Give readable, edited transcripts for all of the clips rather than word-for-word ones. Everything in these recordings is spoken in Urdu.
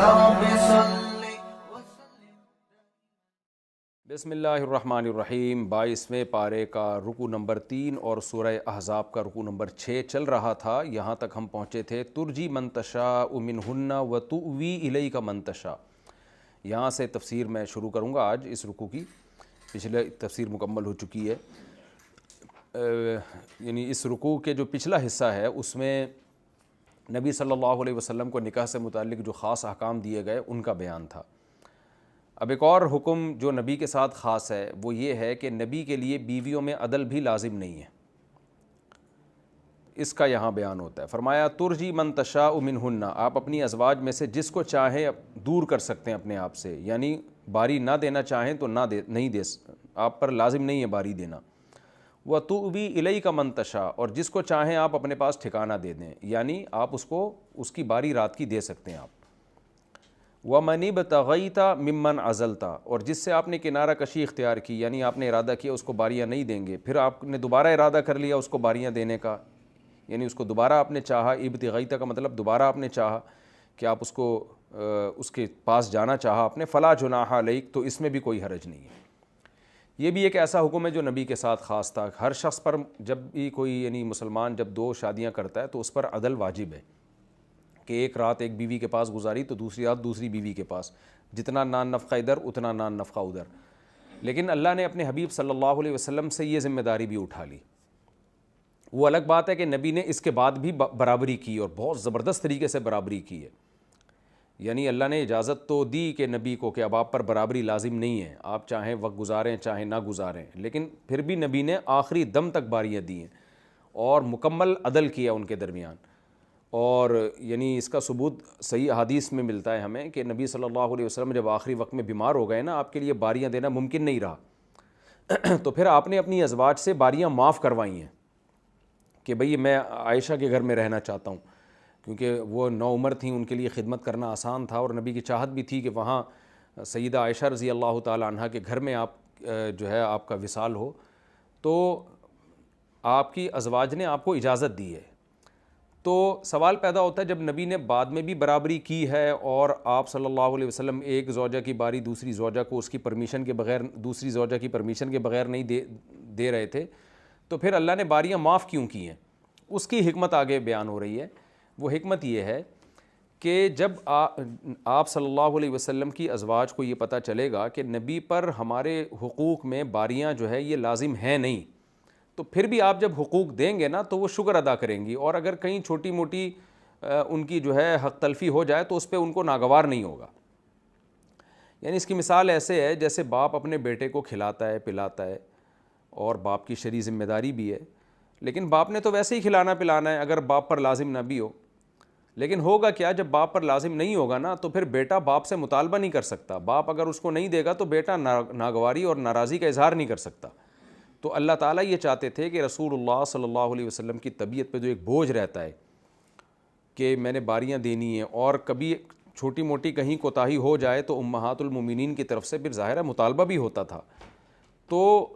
رب صل بسم اللہ الرحمن الرحیم۔ 22ویں پارے کا رکوع نمبر 3 اور سورہ احزاب کا رکوع نمبر 6 چل رہا تھا۔ یہاں تک ہم پہنچے تھے ترجی من تشاء منہن وتؤوی الیک من تشاء۔ یہاں سے تفسیر میں شروع کروں گا آج اس رکوع کی، پچھلے تفسیر مکمل ہو چکی ہے۔ یعنی اس رکوع کے جو پچھلا حصہ ہے اس میں نبی صلی اللہ علیہ وسلم کو نکاح سے متعلق جو خاص احکام دیے گئے ان کا بیان تھا۔ اب ایک اور حکم جو نبی کے ساتھ خاص ہے وہ یہ ہے کہ نبی کے لیے بیویوں میں عدل بھی لازم نہیں ہے، اس کا یہاں بیان ہوتا ہے۔ فرمایا ترجی من تشاء منہن، آپ اپنی ازواج میں سے جس کو چاہیں دور کر سکتے ہیں اپنے آپ سے، یعنی باری نہ دینا چاہیں تو نہیں دے، آپ پر لازم نہیں ہے باری دینا۔ وتؤوی الیک من تشاء، اور جس کو چاہیں آپ اپنے پاس ٹھکانہ دے دیں، یعنی آپ اس کو اس کی باری رات کی دے سکتے ہیں آپ۔ وَمَنِ ابْتَغَيْتَ مِمَّنْ عَزَلْتَ، اور جس سے آپ نے کنارہ کشی اختیار کی، یعنی آپ نے ارادہ کیا اس کو باریاں نہیں دیں گے، پھر آپ نے دوبارہ ارادہ کر لیا اس کو باریاں دینے کا، یعنی اس کو دوبارہ آپ نے چاہا، ابتغیت کا مطلب دوبارہ آپ نے چاہا کہ آپ اس کو اس کے پاس جانا چاہا آپ نے، فلا جناح علیک، تو اس میں بھی کوئی حرج نہیں ہے۔ یہ بھی ایک ایسا حکم ہے جو نبی کے ساتھ خاص تھا۔ ہر شخص پر جب بھی کوئی یعنی مسلمان جب 2 شادیاں کرتا ہے تو اس پر عدل واجب ہے کہ ایک رات ایک بیوی کے پاس گزاری تو دوسری رات دوسری بیوی کے پاس، جتنا نان نفقہ ادھر اتنا نان نفقہ ادھر۔ لیکن اللہ نے اپنے حبیب صلی اللہ علیہ وسلم سے یہ ذمہ داری بھی اٹھا لی۔ وہ الگ بات ہے کہ نبی نے اس کے بعد بھی برابری کی اور بہت زبردست طریقے سے برابری کی ہے، یعنی اللہ نے اجازت تو دی کہ نبی کو کہ اب آپ پر برابری لازم نہیں ہے، آپ چاہیں وقت گزاریں چاہیں نہ گزاریں، لیکن پھر بھی نبی نے آخری دم تک باریاں دی ہیں اور مکمل عدل کیا ان کے درمیان۔ اور یعنی اس کا ثبوت صحیح احادیث میں ملتا ہے ہمیں کہ نبی صلی اللہ علیہ وسلم جب آخری وقت میں بیمار ہو گئے نا، آپ کے لیے باریاں دینا ممکن نہیں رہا تو پھر آپ نے اپنی ازواج سے باریاں معاف کروائی ہیں کہ بھئی میں عائشہ کے گھر میں رہنا چاہتا ہوں، کیونکہ وہ نوعمر تھیں، ان کے لیے خدمت کرنا آسان تھا، اور نبی کی چاہت بھی تھی کہ وہاں سیدہ عائشہ رضی اللہ تعالی عنہا کے گھر میں آپ جو ہے آپ کا وصال ہو، تو آپ کی ازواج نے آپ کو اجازت دی ہے۔ تو سوال پیدا ہوتا ہے جب نبی نے بعد میں بھی برابری کی ہے اور آپ صلی اللہ علیہ وسلم ایک زوجہ کی باری دوسری زوجہ کو اس کی پرمیشن کے بغیر، دوسری زوجہ کی پرمیشن کے بغیر نہیں دے رہے تھے، تو پھر اللہ نے باریاں معاف کیوں کی ہیں؟ اس کی حکمت آگے بیان ہو رہی ہے۔ وہ حکمت یہ ہے کہ جب آپ صلی اللہ علیہ وسلم کی ازواج کو یہ پتہ چلے گا کہ نبی پر ہمارے حقوق میں باریاں جو ہے یہ لازم ہیں نہیں، تو پھر بھی آپ جب حقوق دیں گے نا تو وہ شکر ادا کریں گی، اور اگر کہیں چھوٹی موٹی ان کی جو ہے حق تلفی ہو جائے تو اس پہ ان کو ناگوار نہیں ہوگا۔ یعنی اس کی مثال ایسے ہے جیسے باپ اپنے بیٹے کو کھلاتا ہے پلاتا ہے، اور باپ کی شرعی ذمہ داری بھی ہے، لیکن باپ نے تو ویسے ہی کھلانا پلانا ہے اگر باپ پر لازم نہ بھی ہو۔ لیکن ہوگا کیا جب باپ پر لازم نہیں ہوگا نا تو پھر بیٹا باپ سے مطالبہ نہیں کر سکتا، باپ اگر اس کو نہیں دے گا تو بیٹا ناگواری اور ناراضی کا اظہار نہیں کر سکتا۔ تو اللہ تعالیٰ یہ چاہتے تھے کہ رسول اللہ صلی اللہ علیہ وسلم کی طبیعت پہ جو ایک بوجھ رہتا ہے کہ میں نے باریاں دینی ہیں، اور کبھی چھوٹی موٹی کہیں کوتاہی ہو جائے تو امہات المومنین کی طرف سے پھر ظاہر ہے مطالبہ بھی ہوتا تھا، تو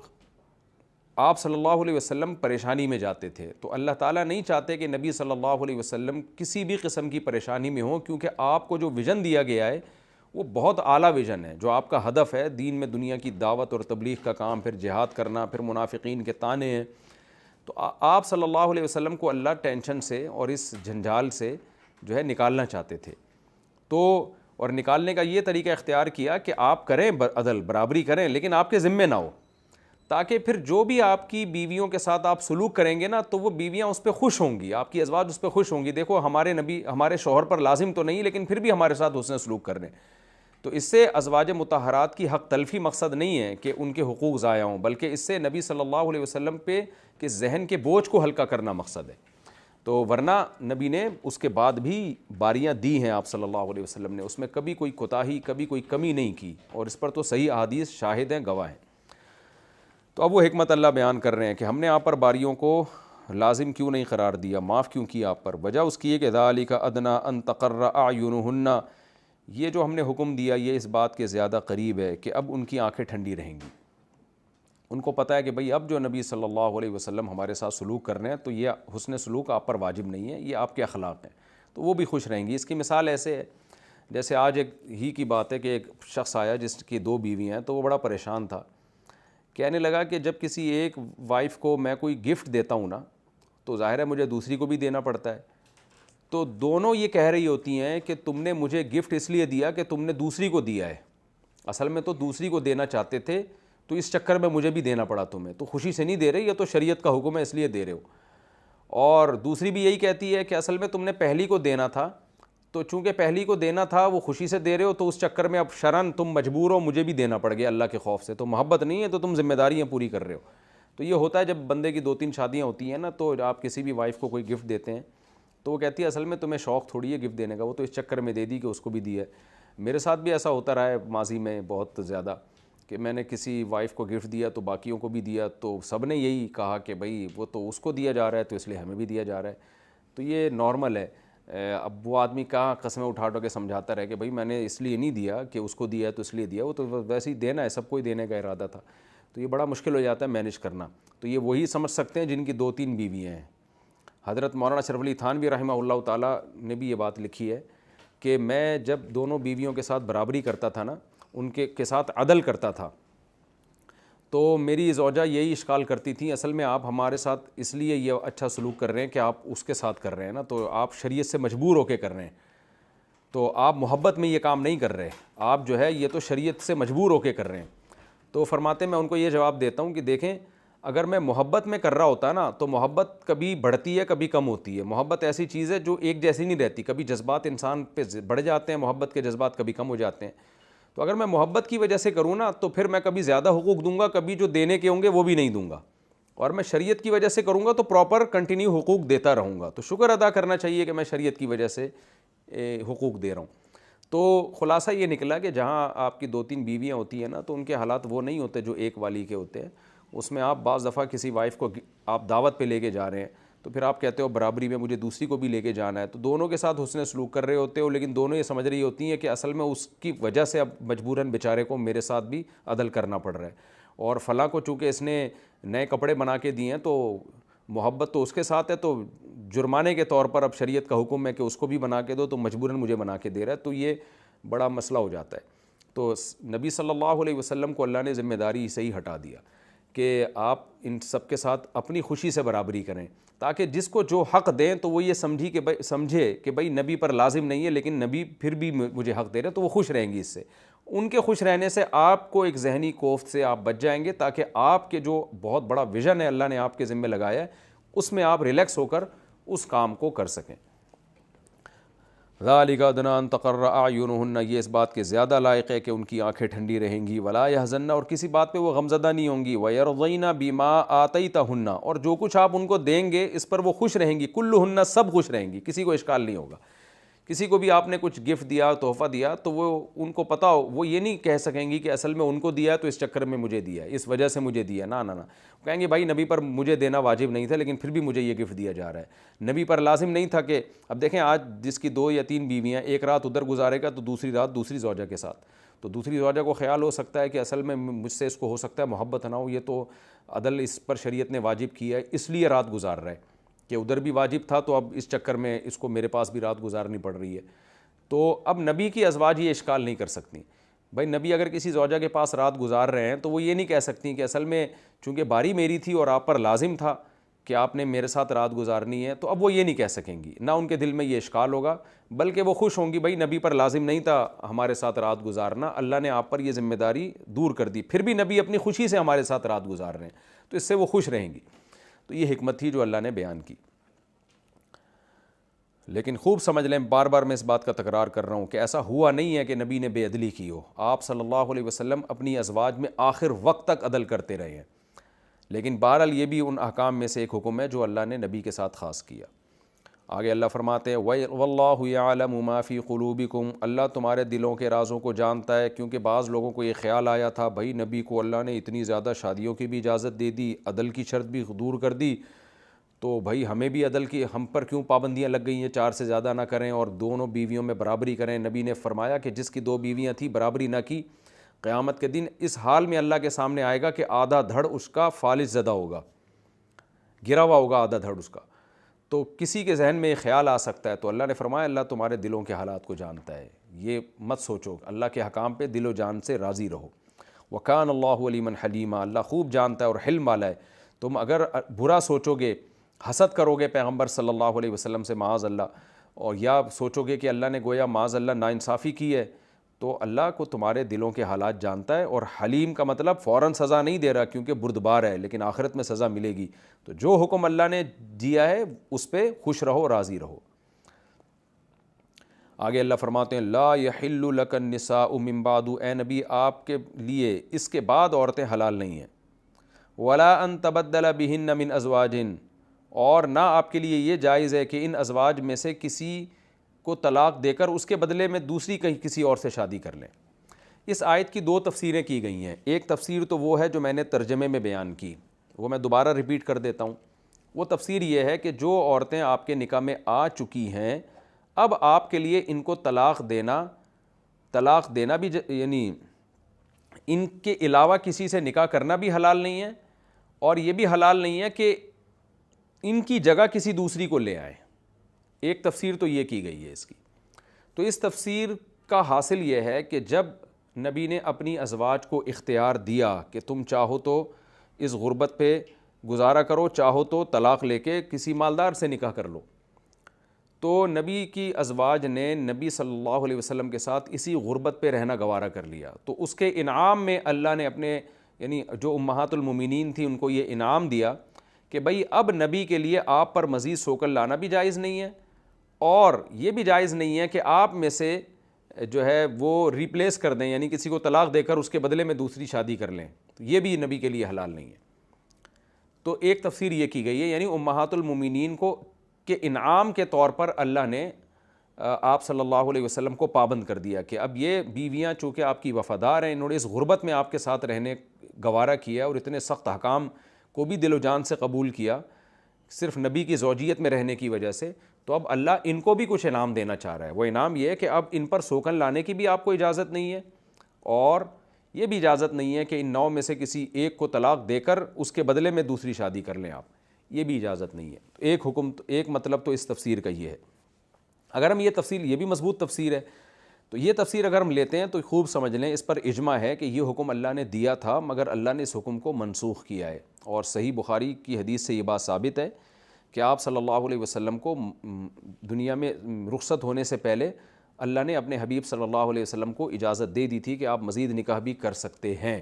آپ صلی اللہ علیہ وسلم پریشانی میں جاتے تھے۔ تو اللہ تعالیٰ نہیں چاہتے کہ نبی صلی اللہ علیہ وسلم کسی بھی قسم کی پریشانی میں ہوں، کیونکہ آپ کو جو ویژن دیا گیا ہے وہ بہت اعلیٰ ویژن ہے، جو آپ کا ہدف ہے دین میں دنیا کی دعوت اور تبلیغ کا کام، پھر جہاد کرنا، پھر منافقین کے طانے ہیں۔ تو آپ صلی اللہ علیہ وسلم کو اللہ ٹینشن سے اور اس جھنجھال سے جو ہے نکالنا چاہتے تھے، تو اور نکالنے کا یہ طریقہ اختیار کیا کہ آپ کریں عدل، برابری کریں، لیکن آپ کے ذمے نہ ہو، تاکہ پھر جو بھی آپ کی بیویوں کے ساتھ آپ سلوک کریں گے نا تو وہ بیویاں اس پہ خوش ہوں گی، آپ کی ازواج اس پہ خوش ہوں گی، دیکھو ہمارے نبی ہمارے شوہر پر لازم تو نہیں لیکن پھر بھی ہمارے ساتھ حسن سلوک کر رہے ہیں۔ تو اس سے ازواج مطہرات کی حق تلفی مقصد نہیں ہے کہ ان کے حقوق ضائع ہوں، بلکہ اس سے نبی صلی اللہ علیہ وسلم پہ کہ ذہن کے بوجھ کو ہلکا کرنا مقصد ہے۔ تو ورنہ نبی نے اس کے بعد بھی باریاں دی ہیں آپ صلی اللہ علیہ وسلم نے، اس میں کبھی کوئی کوتاہی کبھی کوئی کمی نہیں کی، اور اس پر تو صحیح احادیث شاہد ہیں، گواہ ہیں۔ تو اب وہ حکمت اللہ بیان کر رہے ہیں کہ ہم نے آپ پر باریوں کو لازم کیوں نہیں قرار دیا، معاف کیوں کیا آپ پر؟ وجہ اس کی ہے کہ ذالک ادنیٰ ان تقر اعینہن، یہ جو ہم نے حکم دیا یہ اس بات کے زیادہ قریب ہے کہ اب ان کی آنکھیں ٹھنڈی رہیں گی۔ ان کو پتہ ہے کہ بھئی اب جو نبی صلی اللہ علیہ وسلم ہمارے ساتھ سلوک کر رہے ہیں تو یہ حسن سلوک آپ پر واجب نہیں ہے، یہ آپ کے اخلاق ہیں، تو وہ بھی خوش رہیں گی۔ اس کی مثال ایسے ہے جیسے آج ایک ہی کی بات ہے کہ ایک شخص آیا جس کی 2 بیویاں ہیں، تو وہ بڑا پریشان تھا، کہنے لگا کہ جب کسی ایک وائف کو میں کوئی گفٹ دیتا ہوں نا تو ظاہر ہے مجھے دوسری کو بھی دینا پڑتا ہے، تو دونوں یہ کہہ رہی ہوتی ہیں کہ تم نے مجھے گفٹ اس لیے دیا کہ تم نے دوسری کو دیا ہے، اصل میں تو دوسری کو دینا چاہتے تھے، تو اس چکر میں مجھے بھی دینا پڑا تمہیں، تو خوشی سے نہیں دے رہے، یہ تو شریعت کا حکم ہے اس لیے دے رہے ہو۔ اور دوسری بھی یہی کہتی ہے کہ اصل میں تم نے پہلی کو دینا تھا، تو چونکہ پہلی کو دینا تھا وہ خوشی سے دے رہے ہو، تو اس چکر میں اب شرعاً تم مجبور ہو، مجھے بھی دینا پڑ گیا اللہ کے خوف سے، تو محبت نہیں ہے، تو تم ذمہ داریاں پوری کر رہے ہو۔ تو یہ ہوتا ہے جب بندے کی 2-3 شادیاں ہوتی ہیں نا، تو آپ کسی بھی وائف کو کوئی گفٹ دیتے ہیں تو وہ کہتی ہے اصل میں تمہیں شوق تھوڑی ہے گفٹ دینے کا، وہ تو اس چکر میں دے دی کہ اس کو بھی دی ہے۔ میرے ساتھ بھی ایسا ہوتا رہا ہے ماضی میں بہت زیادہ، کہ میں نے کسی وائف کو گفٹ دیا تو باقیوں کو بھی دیا، تو سب نے یہی کہا کہ بھئی وہ تو اس کو دیا جا رہا ہے تو اس لیے ہمیں بھی دیا جا رہا ہے، تو یہ نارمل ہے۔ اب وہ آدمی کہاں قسمیں اٹھا کے سمجھاتا رہے کہ بھئی میں نے اس لیے نہیں دیا کہ اس کو دیا ہے تو اس لیے دیا، وہ تو ویسے ہی دینا ہے، سب کو ہی دینے کا ارادہ تھا، تو یہ بڑا مشکل ہو جاتا ہے مینیج کرنا۔ تو یہ وہی سمجھ سکتے ہیں جن کی 2-3 بیویاں ہیں۔ حضرت مولانا اشرف علی تھانوی رحمہ اللہ تعالیٰ نے بھی یہ بات لکھی ہے کہ میں جب دونوں بیویوں کے ساتھ برابری کرتا تھا نا، ان کے ساتھ عدل کرتا تھا، تو میری زوجہ یہی اشکال کرتی تھیں، اصل میں آپ ہمارے ساتھ اس لیے یہ اچھا سلوک کر رہے ہیں کہ آپ اس کے ساتھ کر رہے ہیں نا، تو آپ شریعت سے مجبور ہو کے کر رہے ہیں، تو آپ محبت میں یہ کام نہیں کر رہے، آپ جو ہے یہ تو شریعت سے مجبور ہو کے کر رہے ہیں۔ تو فرماتے میں ان کو یہ جواب دیتا ہوں کہ دیکھیں اگر میں محبت میں کر رہا ہوتا نا تو محبت کبھی بڑھتی ہے کبھی کم ہوتی ہے، محبت ایسی چیز ہے جو ایک جیسی نہیں رہتی، کبھی جذبات انسان پہ بڑھ جاتے ہیں، محبت کے جذبات کبھی کم ہو جاتے ہیں، تو اگر میں محبت کی وجہ سے کروں نا تو پھر میں کبھی زیادہ حقوق دوں گا، کبھی جو دینے کے ہوں گے وہ بھی نہیں دوں گا، اور میں شریعت کی وجہ سے کروں گا تو پراپر کنٹینیو حقوق دیتا رہوں گا، تو شکر ادا کرنا چاہیے کہ میں شریعت کی وجہ سے حقوق دے رہا ہوں۔ تو خلاصہ یہ نکلا کہ جہاں آپ کی 2-3 بیویاں ہوتی ہیں نا تو ان کے حالات وہ نہیں ہوتے جو ایک والی کے ہوتے ہیں، اس میں آپ بعض دفعہ کسی وائف کو آپ دعوت پہ لے کے جا رہے ہیں تو پھر آپ کہتے ہو برابری میں مجھے دوسری کو بھی لے کے جانا ہے، تو دونوں کے ساتھ حسن سلوک کر رہے ہوتے ہو، لیکن دونوں یہ سمجھ رہی ہوتی ہیں کہ اصل میں اس کی وجہ سے اب مجبوراً بیچارے کو میرے ساتھ بھی عدل کرنا پڑ رہا ہے، اور فلاں کو چونکہ اس نے نئے کپڑے بنا کے دیے ہیں تو محبت تو اس کے ساتھ ہے، تو جرمانے کے طور پر اب شریعت کا حکم ہے کہ اس کو بھی بنا کے دو، تو مجبوراً مجھے بنا کے دے رہا ہے، تو یہ بڑا مسئلہ ہو جاتا ہے۔ تو نبی صلی اللہ علیہ وسلم کو اللہ نے ذمہ داری سے ہی ہٹا دیا کہ آپ ان سب کے ساتھ اپنی خوشی سے برابری کریں، تاکہ جس کو جو حق دیں تو وہ یہ سمجھے کہ بھئی نبی پر لازم نہیں ہے لیکن نبی پھر بھی مجھے حق دے رہے ہیں، تو وہ خوش رہیں گی اس سے، ان کے خوش رہنے سے آپ کو ایک ذہنی کوفت سے آپ بچ جائیں گے، تاکہ آپ کے جو بہت بڑا ویژن ہے اللہ نے آپ کے ذمہ لگایا ہے اس میں آپ ریلیکس ہو کر اس کام کو کر سکیں۔ ذالک ادنی ان تقر اعینہن، یہ اس بات کے زیادہ لائق ہے کہ ان کی آنکھیں ٹھنڈی رہیں گی، ولا یحزن، اور کسی بات پہ وہ غمزدہ نہیں ہوں گی، ویرضین بما آتیتہن، اور جو کچھ آپ ان کو دیں گے اس پر وہ خوش رہیں گی، کلہن، سب خوش رہیں گی، کسی کو اشکال نہیں ہوگا۔ کسی کو بھی آپ نے کچھ گفٹ دیا، تحفہ دیا، تو وہ ان کو پتہ ہو، وہ یہ نہیں کہہ سکیں گی کہ اصل میں ان کو دیا ہے تو اس چکر میں مجھے دیا ہے، اس وجہ سے مجھے دیا، نہ کہیں گے بھائی نبی پر مجھے دینا واجب نہیں تھا لیکن پھر بھی مجھے یہ گفٹ دیا جا رہا ہے، نبی پر لازم نہیں تھا کہ اب دیکھیں آج جس کی 2 یا 3 بیویاں، ایک رات ادھر گزارے گا تو دوسری رات دوسری زوجہ کے ساتھ، تو دوسری زوجہ کو خیال ہو سکتا ہے کہ اصل میں مجھ سے اس کو ہو سکتا ہے محبت نہ ہو، یہ تو عدل اس پر شریعت نے واجب کیا ہے اس لیے رات گزار رہا ہے، کہ ادھر بھی واجب تھا تو اب اس چکر میں اس کو میرے پاس بھی رات گزارنی پڑ رہی ہے۔ تو اب نبی کی ازواج یہ اشکال نہیں کر سکتی، بھائی نبی اگر کسی زوجہ کے پاس رات گزار رہے ہیں تو وہ یہ نہیں کہہ سکتی کہ اصل میں چونکہ باری میری تھی اور آپ پر لازم تھا کہ آپ نے میرے ساتھ رات گزارنی ہے، تو اب وہ یہ نہیں کہہ سکیں گی، نہ ان کے دل میں یہ اشکال ہوگا، بلکہ وہ خوش ہوں گی، بھائی نبی پر لازم نہیں تھا ہمارے ساتھ رات گزارنا، اللہ نے آپ پر یہ ذمہ داری دور کر دی، پھر بھی نبی اپنی خوشی سے ہمارے ساتھ رات گزار رہے ہیں، تو اس سے وہ خوش رہیں گی۔ تو یہ حکمت تھی جو اللہ نے بیان کی۔ لیکن خوب سمجھ لیں، بار بار میں اس بات کا تکرار کر رہا ہوں کہ ایسا ہوا نہیں ہے کہ نبی نے بے عدلی کی ہو، آپ صلی اللہ علیہ وسلم اپنی ازواج میں آخر وقت تک عدل کرتے رہے ہیں، لیکن بہرحال یہ بھی ان احکام میں سے ایک حکم ہے جو اللہ نے نبی کے ساتھ خاص کیا۔ آگے اللہ فرماتے ہیں وَاللَّهُ يَعْلَمُ مَا فِي قُلُوبِكُمْ، اللہ تمہارے دلوں کے رازوں کو جانتا ہے، کیونکہ بعض لوگوں کو یہ خیال آیا تھا بھائی نبی کو اللہ نے اتنی زیادہ شادیوں کی بھی اجازت دے دی، عدل کی شرط بھی دور کر دی، تو بھائی ہمیں بھی عدل کی، ہم پر کیوں پابندیاں لگ گئی ہیں، 4 سے زیادہ نہ کریں اور دونوں بیویوں میں برابری کریں۔ نبی نے فرمایا کہ جس کی 2 بیویاں تھیں برابری نہ کی، قیامت کے دن اس حال میں اللہ کے سامنے آئے گا کہ آدھا دھڑ اس کا فالج زدہ ہوگا، گرا ہوا ہوگا آدھا دھڑ اس کا۔ تو کسی کے ذہن میں یہ خیال آ سکتا ہے، تو اللہ نے فرمایا اللہ تمہارے دلوں کے حالات کو جانتا ہے، یہ مت سوچو، اللہ کے حکام پہ دل و جان سے راضی رہو۔ وَكَانَ اللَّهُ عَلِيمًا حَلِيمًا، اللہ خوب جانتا ہے اور حلم والا ہے۔ تم اگر برا سوچو گے، حسد کرو گے پیغمبر صلی اللہ علیہ وسلم سے معاذ اللہ، اور یا سوچو گے کہ اللہ نے گویا معاذ اللہ ناانصافی کی ہے، تو اللہ کو تمہارے دلوں کے حالات جانتا ہے۔ اور حلیم کا مطلب فوراً سزا نہیں دے رہا کیونکہ بردبار ہے، لیکن آخرت میں سزا ملے گی۔ تو جو حکم اللہ نے دیا ہے اس پہ خوش رہو، راضی رہو۔ آگے اللہ فرماتے ہیں لا یحل لک النساء من بعد، اے نبی آپ کے لیے اس کے بعد عورتیں حلال نہیں ہیں۔ ولا ان تبدل بہن من ازواج، اور نہ آپ کے لیے یہ جائز ہے کہ ان ازواج میں سے کسی کو طلاق دے کر اس کے بدلے میں دوسری کسی اور سے شادی کر لیں۔ اس آیت کی دو تفسیریں کی گئی ہیں۔ ایک تفسیر تو وہ ہے جو میں نے ترجمے میں بیان کی، وہ میں دوبارہ ریپیٹ کر دیتا ہوں۔ وہ تفسیر یہ ہے کہ جو عورتیں آپ کے نکاح میں آ چکی ہیں، اب آپ کے لیے ان کو طلاق دینا بھی یعنی ان کے علاوہ کسی سے نکاح کرنا بھی حلال نہیں ہے، اور یہ بھی حلال نہیں ہے کہ ان کی جگہ کسی دوسری کو لے آئیں۔ ایک تفسیر تو یہ کی گئی ہے اس کی۔ تو اس تفسیر کا حاصل یہ ہے کہ جب نبی نے اپنی ازواج کو اختیار دیا کہ تم چاہو تو اس غربت پہ گزارا کرو، چاہو تو طلاق لے کے کسی مالدار سے نکاح کر لو، تو نبی کی ازواج نے نبی صلی اللہ علیہ وسلم کے ساتھ اسی غربت پہ رہنا گوارا کر لیا۔ تو اس کے انعام میں اللہ نے اپنے یعنی جو امہات المومنین تھی ان کو یہ انعام دیا کہ بھئی اب نبی کے لیے آپ پر مزید سوکن لانا بھی جائز نہیں ہے، اور یہ بھی جائز نہیں ہے کہ آپ میں سے جو ہے وہ ریپلیس کر دیں، یعنی کسی کو طلاق دے کر اس کے بدلے میں دوسری شادی کر لیں، تو یہ بھی نبی کے لیے حلال نہیں ہے۔ تو ایک تفسیر یہ کی گئی ہے، یعنی امہات المومنین کو کہ انعام کے طور پر اللہ نے آپ صلی اللہ علیہ وسلم کو پابند کر دیا کہ اب یہ بیویاں چونکہ آپ کی وفادار ہیں، انہوں نے اس غربت میں آپ کے ساتھ رہنے گوارا کیا اور اتنے سخت احکام کو بھی دل و جان سے قبول کیا صرف نبی کی زوجیت میں رہنے کی وجہ سے، تو اب اللہ ان کو بھی کچھ انعام دینا چاہ رہا ہے۔ وہ انعام یہ ہے کہ اب ان پر سوکن لانے کی بھی آپ کو اجازت نہیں ہے، اور یہ بھی اجازت نہیں ہے کہ ان 9 میں سے کسی ایک کو طلاق دے کر اس کے بدلے میں دوسری شادی کر لیں آپ، یہ بھی اجازت نہیں ہے۔ ایک حکم، ایک مطلب تو اس تفسیر کا یہ ہے۔ اگر ہم یہ تفسیر، یہ بھی مضبوط تفسیر ہے، تو یہ تفسیر اگر ہم لیتے ہیں تو خوب سمجھ لیں اس پر اجماع ہے کہ یہ حکم اللہ نے دیا تھا، مگر اللہ نے اس حکم کو منسوخ کیا ہے۔ اور صحیح بخاری کی حدیث سے یہ بات ثابت ہے کہ آپ صلی اللہ علیہ وسلم کو دنیا میں رخصت ہونے سے پہلے اللہ نے اپنے حبیب صلی اللہ علیہ وسلم کو اجازت دے دی تھی کہ آپ مزید نکاح بھی کر سکتے ہیں،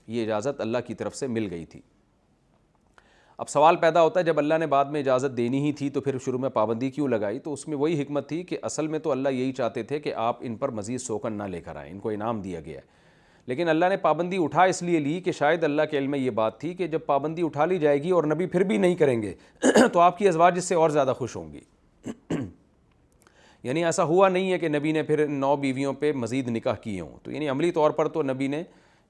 یہ اجازت اللہ کی طرف سے مل گئی تھی۔ اب سوال پیدا ہوتا ہے جب اللہ نے بعد میں اجازت دینی ہی تھی تو پھر شروع میں پابندی کیوں لگائی؟ تو اس میں وہی حکمت تھی کہ اصل میں تو اللہ یہی چاہتے تھے کہ آپ ان پر مزید سوکن نہ لے کر آئیں، ان کو انعام دیا گیا ہے، لیکن اللہ نے پابندی اٹھا اس لیے لی کہ شاید اللہ کے علم میں یہ بات تھی کہ جب پابندی اٹھا لی جائے گی اور نبی پھر بھی نہیں کریں گے تو آپ کی ازواج اس سے اور زیادہ خوش ہوں گی۔ یعنی ایسا ہوا نہیں ہے کہ نبی نے پھر 9 بیویوں پہ مزید نکاح کیے ہوں، تو یعنی عملی طور پر تو نبی نے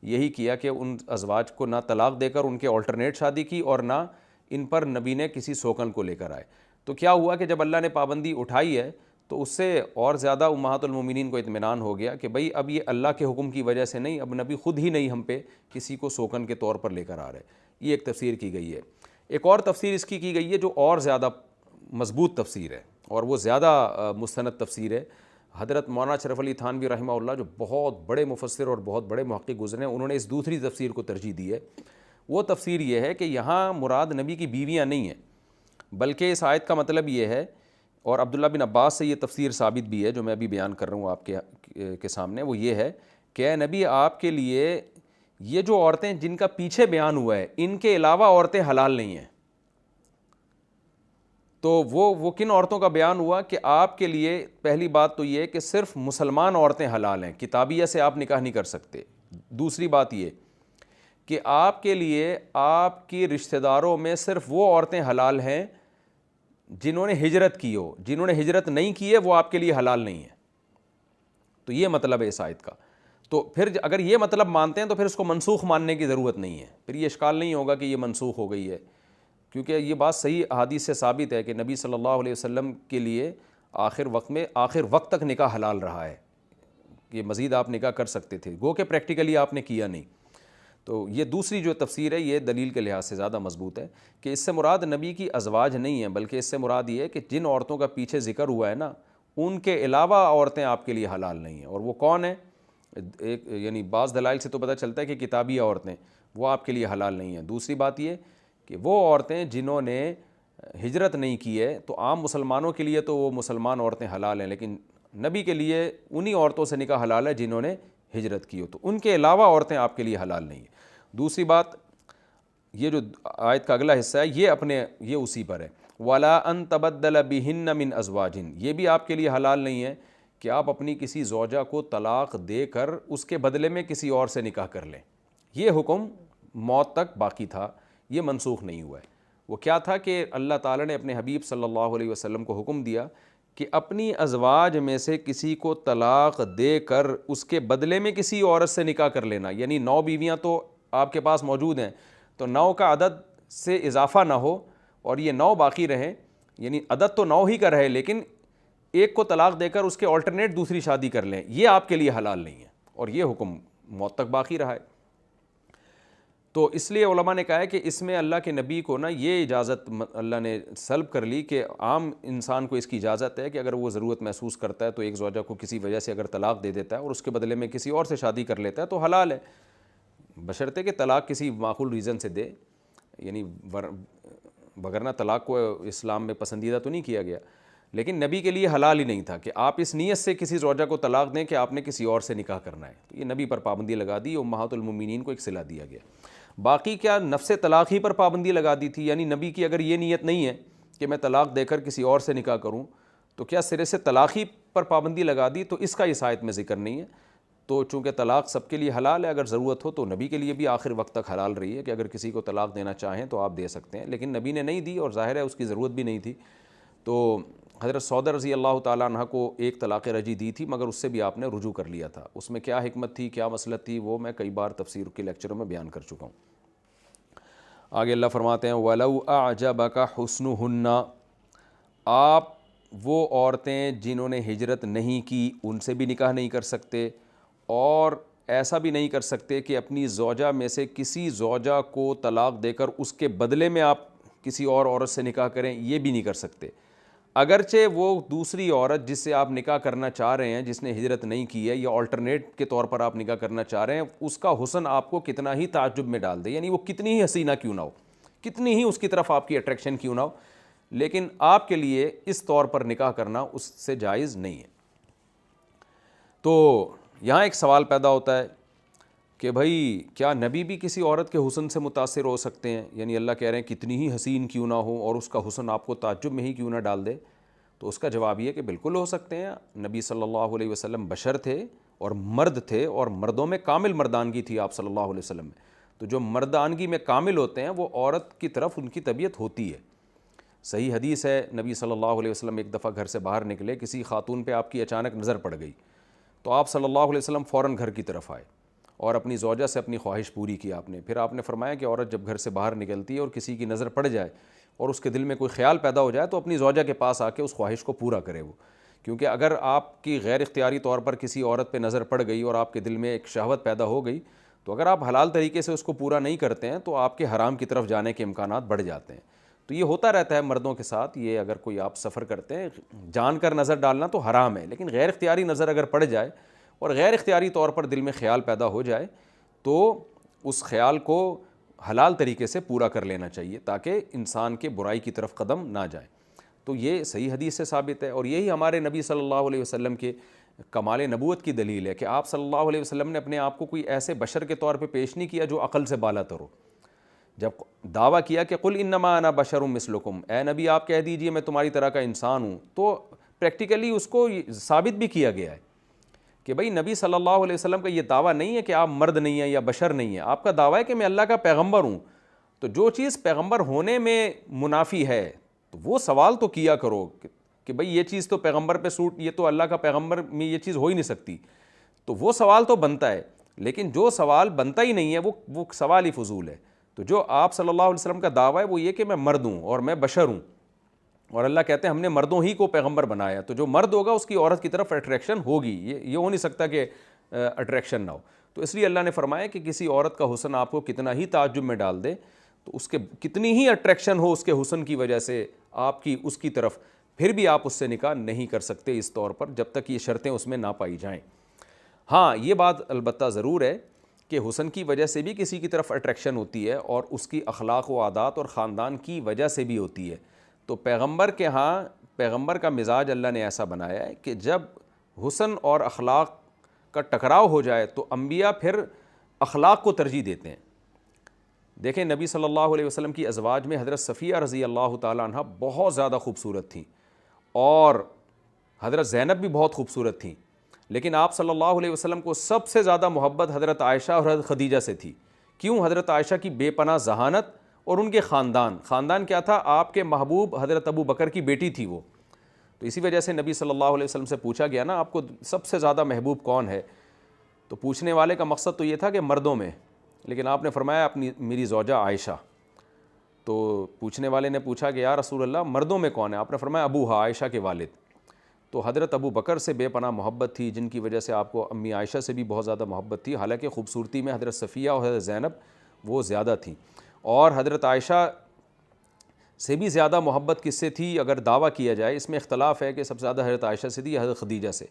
یہی کیا کہ ان ازواج کو نہ طلاق دے کر ان کے آلٹرنیٹ شادی کی، اور نہ ان پر نبی نے کسی سوکن کو لے کر آئے۔ تو کیا ہوا کہ جب اللہ نے پابندی اٹھائی ہے تو اس سے اور زیادہ امہات المومنین کو اطمینان ہو گیا کہ بھئی اب یہ اللہ کے حکم کی وجہ سے نہیں، اب نبی خود ہی نہیں ہم پہ کسی کو سوکن کے طور پر لے کر آ رہے۔ یہ ایک تفسیر کی گئی ہے۔ ایک اور تفسیر اس کی گئی ہے جو اور زیادہ مضبوط تفسیر ہے اور وہ زیادہ مستند تفسیر ہے۔ حضرت مولانا اشرف علی تھانوی رحمہ اللہ جو بہت بڑے مفسر اور بہت بڑے محقق گزرے ہیں، انہوں نے اس دوسری تفسیر کو ترجیح دی ہے۔ وہ تفسیر یہ ہے کہ یہاں مراد نبی کی بیویاں نہیں ہیں، بلکہ اس آیت کا مطلب یہ ہے، اور عبداللہ بن عباس سے یہ تفسیر ثابت بھی ہے جو میں ابھی بیان کر رہا ہوں آپ کے سامنے، وہ یہ ہے کہ اے نبی آپ کے لیے یہ جو عورتیں جن کا پیچھے بیان ہوا ہے ان کے علاوہ عورتیں حلال نہیں ہیں۔ تو وہ کن عورتوں کا بیان ہوا کہ آپ کے لیے پہلی بات تو یہ کہ صرف مسلمان عورتیں حلال ہیں، کتابیہ سے آپ نکاح نہیں کر سکتے۔ دوسری بات یہ کہ آپ کے لیے آپ کی رشتہ داروں میں صرف وہ عورتیں حلال ہیں جنہوں نے ہجرت کی ہو، جنہوں نے ہجرت نہیں کی ہے وہ آپ کے لیے حلال نہیں ہے۔ تو یہ مطلب ہے اس آیت کا۔ تو پھر اگر یہ مطلب مانتے ہیں تو پھر اس کو منسوخ ماننے کی ضرورت نہیں ہے، پھر یہ اشکال نہیں ہوگا کہ یہ منسوخ ہو گئی ہے، کیونکہ یہ بات صحیح احادیث سے ثابت ہے کہ نبی صلی اللہ علیہ وسلم کے لیے آخر وقت تک نکاح حلال رہا ہے، یہ مزید آپ نکاح کر سکتے تھے، گو کہ پریکٹیکلی آپ نے کیا نہیں۔ تو یہ دوسری جو تفسیر ہے یہ دلیل کے لحاظ سے زیادہ مضبوط ہے کہ اس سے مراد نبی کی ازواج نہیں ہے، بلکہ اس سے مراد یہ ہے کہ جن عورتوں کا پیچھے ذکر ہوا ہے نا ان کے علاوہ عورتیں آپ کے لیے حلال نہیں ہیں. اور وہ کون ہیں؟ ایک یعنی بعض دلائل سے تو پتہ چلتا ہے کہ کتابی عورتیں وہ آپ کے لیے حلال نہیں ہیں. دوسری بات یہ کہ وہ عورتیں جنہوں نے ہجرت نہیں کی ہے، تو عام مسلمانوں کے لیے تو وہ مسلمان عورتیں حلال ہیں، لیکن نبی کے لیے انہی عورتوں سے نکاح حلال ہے جنہوں نے ہجرت کی ہو، تو ان کے علاوہ عورتیں آپ کے لیے حلال نہیں ہیں. دوسری بات، یہ جو آیت کا اگلا حصہ ہے یہ اسی پر ہے. وَلَا أَن تَبَدَّلَ بِهِنَّ مِنْ أَزْوَاجٍ، یہ بھی آپ کے لیے حلال نہیں ہے کہ آپ اپنی کسی زوجہ کو طلاق دے کر اس کے بدلے میں کسی اور سے نکاح کر لیں. یہ حکم موت تک باقی تھا، یہ منسوخ نہیں ہوا ہے. وہ کیا تھا کہ اللہ تعالیٰ نے اپنے حبیب صلی اللہ علیہ وسلم کو حکم دیا کہ اپنی ازواج میں سے کسی کو طلاق دے کر اس کے بدلے میں کسی عورت سے نکاح کر لینا. یعنی 9 بیویاں تو آپ کے پاس موجود ہیں، تو 9 کا عدد سے اضافہ نہ ہو اور یہ 9 باقی رہیں، یعنی عدد تو 9 ہی کا رہے لیکن ایک کو طلاق دے کر اس کے آلٹرنیٹ دوسری شادی کر لیں، یہ آپ کے لیے حلال نہیں ہے، اور یہ حکم موت تک باقی رہا ہے. تو اس لیے علماء نے کہا ہے کہ اس میں اللہ کے نبی کو نا یہ اجازت اللہ نے سلب کر لی کہ عام انسان کو اس کی اجازت ہے کہ اگر وہ ضرورت محسوس کرتا ہے تو ایک زوجہ کو کسی وجہ سے اگر طلاق دے دیتا ہے اور اس کے بدلے میں کسی اور سے شادی کر لیتا ہے تو حلال ہے، بشرطے کہ طلاق کسی معقول ریزن سے دے. یعنی وگرنہ طلاق کو اسلام میں پسندیدہ تو نہیں کیا گیا، لیکن نبی کے لیے حلال ہی نہیں تھا کہ آپ اس نیت سے کسی زوجہ کو طلاق دیں کہ آپ نے کسی اور سے نکاح کرنا ہے. تو یہ نبی پر پابندی لگا دی، امہات المومنین کو ایک صلہ دیا گیا. باقی کیا نفس طلاق ہی پر پابندی لگا دی تھی؟ یعنی نبی کی اگر یہ نیت نہیں ہے کہ میں طلاق دے کر کسی اور سے نکاح کروں تو کیا سرے سے طلاق ہی پر پابندی لگا دی؟ تو اس کا اس آیت میں ذکر نہیں ہے. تو چونکہ طلاق سب کے لیے حلال ہے، اگر ضرورت ہو تو نبی کے لیے بھی آخر وقت تک حلال رہی ہے کہ اگر کسی کو طلاق دینا چاہیں تو آپ دے سکتے ہیں، لیکن نبی نے نہیں دی اور ظاہر ہے اس کی ضرورت بھی نہیں تھی. تو حضرت سعودہ رضی اللہ تعالیٰ عنہ کو ایک طلاق رجعی دی تھی، مگر اس سے بھی آپ نے رجوع کر لیا تھا. اس میں کیا حکمت تھی، کیا مصلحت تھی، وہ میں کئی بار تفسیر کے لیکچروں میں بیان کر چکا ہوں. آگے اللہ فرماتے ہیں وَلَوْ أَعْجَبَكَ حُسْنُهُنَّ، آپ وہ عورتیں جنہوں نے ہجرت نہیں کی ان سے بھی نکاح نہیں کر سکتے، اور ایسا بھی نہیں کر سکتے کہ اپنی زوجہ میں سے کسی زوجہ کو طلاق دے کر اس کے بدلے میں آپ کسی اور عورت سے نکاح کریں، یہ بھی نہیں کر سکتے. اگرچہ وہ دوسری عورت جس سے آپ نکاح کرنا چاہ رہے ہیں، جس نے ہجرت نہیں کی ہے، یا آلٹرنیٹ کے طور پر آپ نکاح کرنا چاہ رہے ہیں، اس کا حسن آپ کو کتنا ہی تعجب میں ڈال دے، یعنی وہ کتنی ہی حسینہ کیوں نہ ہو، کتنی ہی اس کی طرف آپ کی اٹریکشن کیوں نہ ہو، لیکن آپ کے لیے اس طور پر نکاح کرنا اس سے جائز نہیں ہے. تو یہاں ایک سوال پیدا ہوتا ہے کہ بھائی کیا نبی بھی کسی عورت کے حسن سے متاثر ہو سکتے ہیں؟ یعنی اللہ کہہ رہے ہیں کتنی ہی حسین کیوں نہ ہو اور اس کا حسن آپ کو تعجب میں ہی کیوں نہ ڈال دے. تو اس کا جواب یہ کہ بالکل ہو سکتے ہیں. نبی صلی اللہ علیہ وسلم بشر تھے اور مرد تھے، اور مردوں میں کامل مردانگی تھی آپ صلی اللہ علیہ وسلم میں. تو جو مردانگی میں کامل ہوتے ہیں وہ عورت کی طرف ان کی طبیعت ہوتی ہے. صحیح حدیث ہے، نبی صلی اللہ علیہ وسلم ایک دفعہ گھر سے باہر نکلے، کسی خاتون پہ آپ کی اچانک نظر پڑ گئی، تو آپ صلی اللہ علیہ وسلم فوراً گھر کی طرف آئے اور اپنی زوجہ سے اپنی خواہش پوری کی آپ نے. پھر آپ نے فرمایا کہ عورت جب گھر سے باہر نکلتی ہے اور کسی کی نظر پڑ جائے اور اس کے دل میں کوئی خیال پیدا ہو جائے تو اپنی زوجہ کے پاس آ کے اس خواہش کو پورا کرے وہ، کیونکہ اگر آپ کی غیر اختیاری طور پر کسی عورت پہ نظر پڑ گئی اور آپ کے دل میں ایک شہوت پیدا ہو گئی تو اگر آپ حلال طریقے سے اس کو پورا نہیں کرتے ہیں تو آپ کے حرام کی طرف جانے کے امکانات بڑھ جاتے ہیں. تو یہ ہوتا رہتا ہے مردوں کے ساتھ. یہ اگر کوئی آپ سفر کرتے ہیں، جان کر نظر ڈالنا تو حرام ہے، لیکن غیر اختیاری نظر اگر پڑ جائے اور غیر اختیاری طور پر دل میں خیال پیدا ہو جائے تو اس خیال کو حلال طریقے سے پورا کر لینا چاہیے تاکہ انسان کے برائی کی طرف قدم نہ جائے. تو یہ صحیح حدیث سے ثابت ہے، اور یہی ہمارے نبی صلی اللہ علیہ وسلم کے کمال نبوت کی دلیل ہے کہ آپ صلی اللہ علیہ وسلم نے اپنے آپ کو کوئی ایسے بشر کے طور پہ پیش نہیں کیا جو عقل سے بالا تر ہو. جب دعویٰ کیا کہ قل انما انا بشر مثلکم، اے نبی آپ کہہ دیجئے میں تمہاری طرح کا انسان ہوں، تو پریکٹیکلی اس کو ثابت بھی کیا گیا ہے کہ بھئی نبی صلی اللہ علیہ وسلم کا یہ دعویٰ نہیں ہے کہ آپ مرد نہیں ہیں یا بشر نہیں ہیں، آپ کا دعویٰ ہے کہ میں اللہ کا پیغمبر ہوں. تو جو چیز پیغمبر ہونے میں منافی ہے تو وہ سوال تو کیا کرو کہ بھئی یہ چیز تو پیغمبر پہ سوٹ، یہ تو اللہ کا پیغمبر میں یہ چیز ہو ہی نہیں سکتی. تو وہ سوال تو بنتا ہے، لیکن جو سوال بنتا ہی نہیں ہے وہ سوال ہی فضول ہے. تو جو آپ صلی اللہ علیہ وسلم کا دعویٰ ہے وہ یہ کہ میں مرد ہوں اور میں بشر ہوں، اور اللہ کہتے ہیں ہم نے مردوں ہی کو پیغمبر بنایا. تو جو مرد ہوگا اس کی عورت کی طرف اٹریکشن ہوگی، یہ ہو نہیں سکتا کہ اٹریکشن نہ ہو. تو اس لیے اللہ نے فرمایا کہ کسی عورت کا حسن آپ کو کتنا ہی تعجب میں ڈال دے تو اس کے کتنی ہی اٹریکشن ہو اس کے حسن کی وجہ سے آپ کی اس کی طرف، پھر بھی آپ اس سے نکاح نہیں کر سکتے اس طور پر جب تک یہ شرطیں اس میں نہ پائی جائیں۔ ہاں یہ بات البتہ ضرور ہے کہ حسن کی وجہ سے بھی کسی کی طرف اٹریکشن ہوتی ہے، اور اس کی اخلاق و عادات اور خاندان کی وجہ سے بھی ہوتی ہے۔ تو پیغمبر کے ہاں پیغمبر کا مزاج اللہ نے ایسا بنایا ہے کہ جب حسن اور اخلاق کا ٹکراؤ ہو جائے تو انبیاء پھر اخلاق کو ترجیح دیتے ہیں۔ دیکھیں نبی صلی اللہ علیہ وسلم کی ازواج میں حضرت صفیہ رضی اللہ تعالیٰ عنہ بہت زیادہ خوبصورت تھیں، اور حضرت زینب بھی بہت خوبصورت تھیں، لیکن آپ صلی اللہ علیہ وسلم کو سب سے زیادہ محبت حضرت عائشہ اور حضرت خدیجہ سے تھی۔ کیوں؟ حضرت عائشہ کی بے پناہ ذہانت اور ان کے خاندان کیا تھا؟ آپ کے محبوب حضرت ابو بکر کی بیٹی تھی وہ، تو اسی وجہ سے نبی صلی اللہ علیہ وسلم سے پوچھا گیا نا آپ کو سب سے زیادہ محبوب کون ہے؟ تو پوچھنے والے کا مقصد تو یہ تھا کہ مردوں میں، لیکن آپ نے فرمایا میری زوجہ عائشہ۔ تو پوچھنے والے نے پوچھا کہ یا رسول اللہ مردوں میں کون ہے؟ آپ نے فرمایا ابوہا، عائشہ کے والد۔ تو حضرت ابو بکر سے بے پناہ محبت تھی، جن کی وجہ سے آپ کو امی عائشہ سے بھی بہت زیادہ محبت تھی، حالانکہ خوبصورتی میں حضرت صفیہ اور حضرت زینب وہ زیادہ تھیں۔ اور حضرت عائشہ سے بھی زیادہ محبت کس سے تھی اگر دعویٰ کیا جائے؟ اس میں اختلاف ہے کہ سب سے زیادہ حضرت عائشہ سے تھی یا حضرت خدیجہ سے۔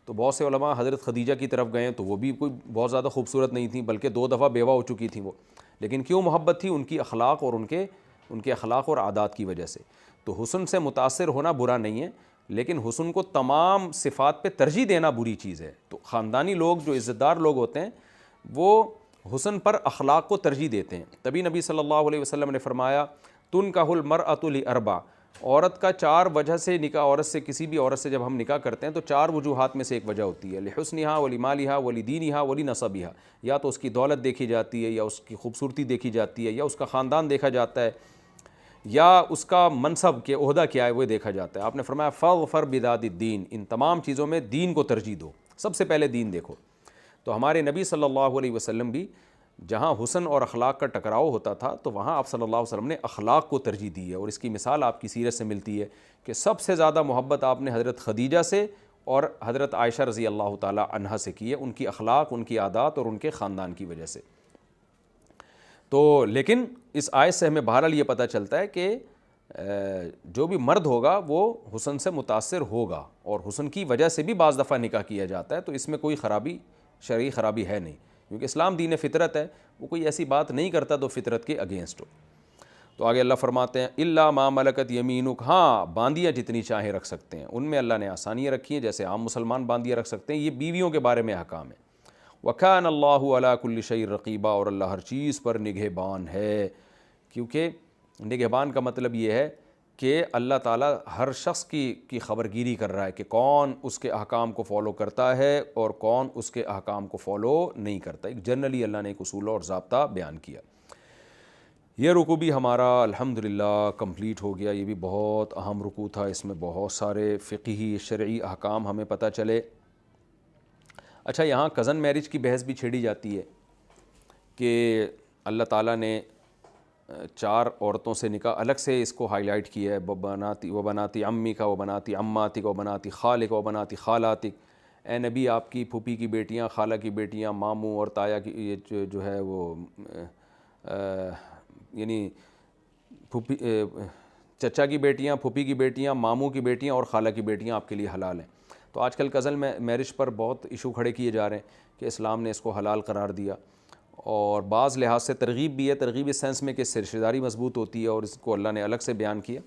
تو بہت سے علماء حضرت خدیجہ کی طرف گئے تو وہ بھی کوئی بہت زیادہ خوبصورت نہیں تھیں، بلکہ 2 دفعہ بیوہ ہو چکی تھیں وہ، لیکن کیوں محبت تھی؟ ان کی اخلاق اور ان کے اخلاق اور عادات کی وجہ سے۔ تو حسن سے متاثر ہونا برا نہیں ہے، لیکن حسن کو تمام صفات پہ ترجیح دینا بری چیز ہے۔ تو خاندانی لوگ جو عزت دار لوگ ہوتے ہیں وہ حسن پر اخلاق کو ترجیح دیتے ہیں۔ تبھی نبی صلی اللہ علیہ وسلم نے فرمایا تنکح المرأۃ لاربع، عورت کا 4 وجہ سے نکاح، عورت سے کسی بھی عورت سے جب ہم نکاح کرتے ہیں تو 4 وجوہات میں سے ایک وجہ ہوتی ہے، لحسنہا ولمالہا ولدینہا ولنسبہا، یا تو اس کی دولت دیکھی جاتی ہے، یا اس کی خوبصورتی دیکھی جاتی ہے، یا اس کا خاندان دیکھا جاتا ہے، یا اس کا منصب کے عہدہ کیا ہے وہ دیکھا جاتا ہے۔ آپ نے فرمایا فاظفر بذات الدین، ان تمام چیزوں میں دین کو ترجیح دو، سب سے پہلے دین دیکھو۔ تو ہمارے نبی صلی اللہ علیہ وسلم بھی جہاں حسن اور اخلاق کا ٹکراؤ ہوتا تھا تو وہاں آپ صلی اللہ علیہ وسلم نے اخلاق کو ترجیح دی ہے، اور اس کی مثال آپ کی سیرت سے ملتی ہے کہ سب سے زیادہ محبت آپ نے حضرت خدیجہ سے اور حضرت عائشہ رضی اللہ تعالی عنہا سے کی ہے، ان کی اخلاق، ان کی عادات اور ان کے خاندان کی وجہ سے۔ تو لیکن اس آیت سے ہمیں بہرحال یہ پتہ چلتا ہے کہ جو بھی مرد ہوگا وہ حسن سے متاثر ہوگا، اور حسن کی وجہ سے بھی بعض دفعہ نکاح کیا جاتا ہے، تو اس میں کوئی خرابی، شرعی خرابی ہے نہیں، کیونکہ اسلام دین فطرت ہے، وہ کوئی ایسی بات نہیں کرتا تو فطرت کے اگینسٹ ہو۔ تو آگے اللہ فرماتے ہیں الا ما ملکت یمینک، ہاں باندیاں جتنی چاہیں رکھ سکتے ہیں، ان میں اللہ نے آسانیاں رکھی ہیں، جیسے عام مسلمان باندیاں رکھ سکتے ہیں، یہ بیویوں کے بارے میں احکام ہے۔ وَكَانَ اللَّهُ عَلَىٰ كُلِّ شَيْءٍ رَقِيبًا، اور اللہ ہر چیز پر نگہبان ہے، کیونکہ نگہبان کا مطلب یہ ہے کہ اللہ تعالیٰ ہر شخص کی خبرگیری کر رہا ہے کہ کون اس کے احکام کو فالو کرتا ہے اور کون اس کے احکام کو فالو نہیں کرتا۔ ایک جنرلی اللہ نے ایک اصول اور ضابطہ بیان کیا۔ یہ رکوع بھی ہمارا الحمدللہ کمپلیٹ ہو گیا، یہ بھی بہت اہم رکوع تھا، اس میں بہت سارے فقہی شرعی احکام ہمیں پتہ چلے۔ اچھا یہاں کزن میرج کی بحث بھی چھیڑی جاتی ہے کہ اللہ تعالیٰ نے 4 عورتوں سے نکاح، الگ سے اس کو ہائی لائٹ کیا ہے، وبناتی امی کا، وبناتی اماتک، وبناتی خالک، وبناتی خالاتک، اے نبی آپ کی پھوپھی کی بیٹیاں، خالہ کی بیٹیاں، ماموں اور تایا کی یہ جو ہے وہ یعنی پھوپھی چچا کی بیٹیاں، پھوپھی کی بیٹیاں، ماموں کی بیٹیاں اور خالہ کی بیٹیاں آپ کے لیے حلال ہیں۔ تو آج کل کزن میرج پر بہت ایشو کھڑے کیے جا رہے ہیں کہ اسلام نے اس کو حلال قرار دیا، اور بعض لحاظ سے ترغیب بھی ہے، ترغیب اس سینس میں کہ اس سے رشتہ داری مضبوط ہوتی ہے، اور اس کو اللہ نے الگ سے بیان کیا۔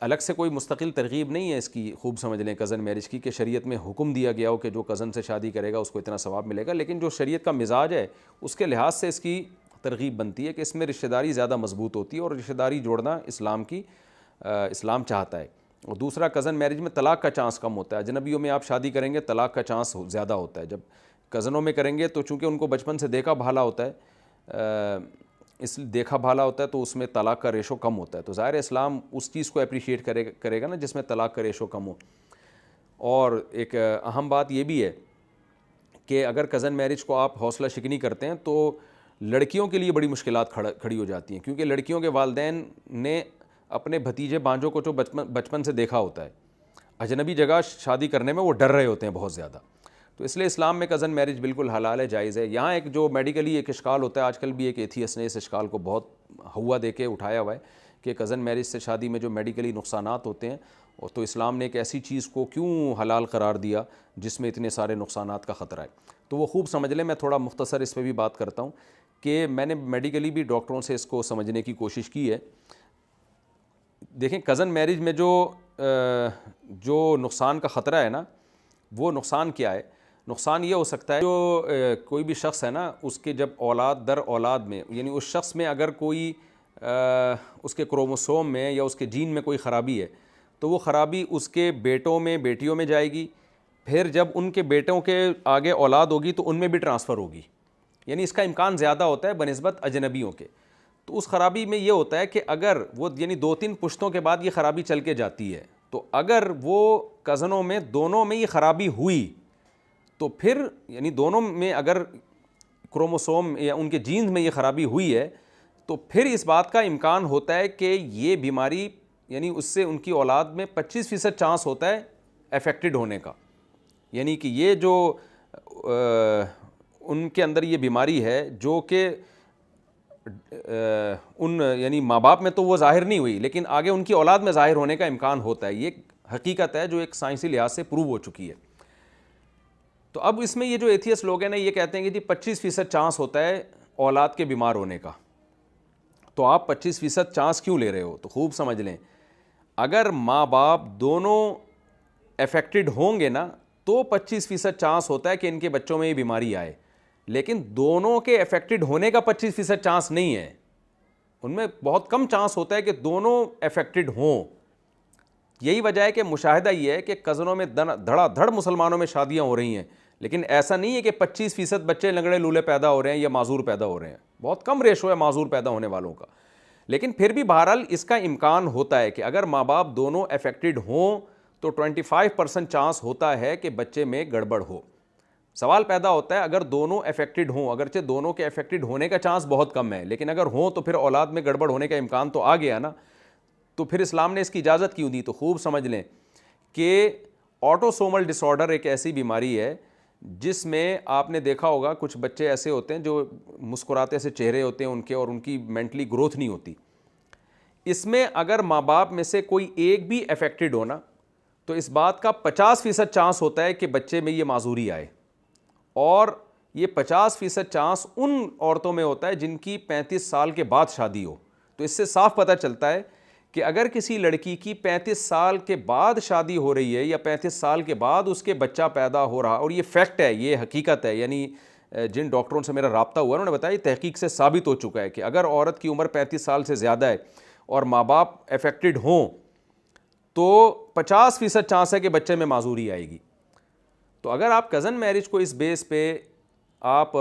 الگ سے کوئی مستقل ترغیب نہیں ہے اس کی، خوب سمجھ لیں کزن میرج کی، کہ شریعت میں حکم دیا گیا ہو کہ جو کزن سے شادی کرے گا اس کو اتنا ثواب ملے گا، لیکن جو شریعت کا مزاج ہے اس کے لحاظ سے اس کی ترغیب بنتی ہے کہ اس میں رشتہ داری زیادہ مضبوط ہوتی ہے، اور رشتہ داری جوڑنا اسلام چاہتا ہے۔ اور دوسرا کزن میرج میں طلاق کا چانس کم ہوتا ہے، اجنبیوں میں آپ شادی کریں گے طلاق کا چانس زیادہ ہوتا ہے، جب کزنوں میں کریں گے تو چونکہ ان کو بچپن سے دیکھا بھالا ہوتا ہے، دیکھا بھالا ہوتا ہے تو اس میں طلاق کا ریشو کم ہوتا ہے، تو ظاہر اسلام اس چیز کو اپریشیٹ کرے گا نا جس میں طلاق کا ریشو کم ہو۔ اور ایک اہم بات یہ بھی ہے کہ اگر کزن میرج کو آپ حوصلہ شکنی کرتے ہیں تو لڑکیوں کے لیے بڑی مشکلات کھڑی ہو جاتی ہیں، کیونکہ لڑکیوں کے والدین نے اپنے بھتیجے بانجوں کو جو بچپن سے دیکھا ہوتا ہے، اجنبی جگہ شادی کرنے میں وہ ڈر رہے ہوتے ہیں بہت زیادہ، تو اس لیے اسلام میں کزن میرج بالکل حلال ہے، جائز ہے۔ یہاں ایک جو میڈیکلی ایک اشکال ہوتا ہے، آج کل بھی ایک ایتھیسٹ نے اس اشکال کو بہت ہوا دے کے اٹھایا ہوا ہے کہ کزن میرج سے شادی میں جو میڈیکلی نقصانات ہوتے ہیں اور تو اسلام نے ایک ایسی چیز کو کیوں حلال قرار دیا جس میں اتنے سارے نقصانات کا خطرہ ہے. تو وہ خوب سمجھ لیں. میں تھوڑا مختصر اس پہ بھی بات کرتا ہوں کہ میں نے میڈیکلی بھی ڈاکٹروں سے اس کو سمجھنے کی کوشش کی ہے. دیکھیں کزن میرج میں جو نقصان کا خطرہ ہے نا, وہ نقصان کیا ہے؟ نقصان یہ ہو سکتا ہے جو کوئی بھی شخص ہے نا, اس کے جب اولاد در اولاد میں, یعنی اس شخص میں اگر کوئی اس کے کروموسوم میں یا اس کے جین میں کوئی خرابی ہے تو وہ خرابی اس کے بیٹوں میں بیٹیوں میں جائے گی, پھر جب ان کے بیٹوں کے آگے اولاد ہوگی تو ان میں بھی ٹرانسفر ہوگی. یعنی اس کا امکان زیادہ ہوتا ہے بنسبت اجنبیوں کے. تو اس خرابی میں یہ ہوتا ہے کہ اگر وہ یعنی 2-3 پشتوں کے بعد یہ خرابی چل کے جاتی ہے, تو اگر وہ کزنوں میں دونوں میں یہ خرابی ہوئی تو پھر یعنی دونوں میں اگر کروموسوم یا ان کے جینز میں یہ خرابی ہوئی ہے تو پھر اس بات کا امکان ہوتا ہے کہ یہ بیماری یعنی اس سے ان کی اولاد میں 25% چانس ہوتا ہے افیکٹڈ ہونے کا. یعنی کہ یہ جو ان کے اندر یہ بیماری ہے جو کہ ان یعنی ماں باپ میں تو وہ ظاہر نہیں ہوئی لیکن آگے ان کی اولاد میں ظاہر ہونے کا امکان ہوتا ہے. یہ حقیقت ہے جو ایک سائنسی لحاظ سے پروو ہو چکی ہے. تو اب اس میں یہ جو ایتھیسٹ لوگ ہیں نا, یہ کہتے ہیں کہ جی 25% چانس ہوتا ہے اولاد کے بیمار ہونے کا. تو آپ 25% چانس کیوں لے رہے ہو؟ تو خوب سمجھ لیں, اگر ماں باپ دونوں افیکٹڈ ہوں گے نا تو 25% چانس ہوتا ہے کہ ان کے بچوں میں یہ بیماری آئے, لیکن دونوں کے افیکٹڈ ہونے کا 25% چانس نہیں ہے. ان میں بہت کم چانس ہوتا ہے کہ دونوں افیکٹڈ ہوں. یہی وجہ ہے کہ مشاہدہ یہ ہے کہ کزنوں میں دھڑا دھڑ مسلمانوں میں شادیاں ہو رہی ہیں, لیکن ایسا نہیں ہے کہ 25% بچے لنگڑے لولے پیدا ہو رہے ہیں یا معذور پیدا ہو رہے ہیں. بہت کم ریشو ہے معذور پیدا ہونے والوں کا. لیکن پھر بھی بہرحال اس کا امکان ہوتا ہے کہ اگر ماں باپ دونوں افیکٹڈ ہوں تو 25% چانس ہوتا ہے کہ بچے میں گڑبڑ ہو. سوال پیدا ہوتا ہے اگر دونوں افیکٹڈ ہوں, اگرچہ دونوں کے افیکٹڈ ہونے کا چانس بہت کم ہے, لیکن اگر ہوں تو پھر اولاد میں گڑبڑ ہونے کا امکان تو آ گیا نا. تو پھر اسلام نے اس کی اجازت کیوں دی؟ تو خوب سمجھ لیں کہ آٹوسومل ڈس آرڈر ایک ایسی بیماری ہے جس میں آپ نے دیکھا ہوگا کچھ بچے ایسے ہوتے ہیں جو مسکراتے سے چہرے ہوتے ہیں ان کے, اور ان کی مینٹلی گروتھ نہیں ہوتی. اس میں اگر ماں باپ میں سے کوئی ایک بھی افیکٹڈ ہونا تو اس بات کا 50% چانس ہوتا ہے کہ بچے میں یہ معذوری آئے, اور یہ 50% چانس ان عورتوں میں ہوتا ہے جن کی 35 سال کے بعد شادی ہو. تو اس سے صاف پتہ چلتا ہے کہ اگر کسی لڑکی کی 35 سال کے بعد شادی ہو رہی ہے یا 35 سال کے بعد اس کے بچہ پیدا ہو رہا, اور یہ فیکٹ ہے, یہ حقیقت ہے, یعنی جن ڈاکٹروں سے میرا رابطہ ہوا انہوں نے بتایا تحقیق سے ثابت ہو چکا ہے کہ اگر عورت کی عمر 35 سال سے زیادہ ہے اور ماں باپ افیکٹڈ ہوں تو 50% چانس ہے کہ بچے میں معذوری آئے گی. تو اگر آپ کزن میرج کو اس بیس پہ آپ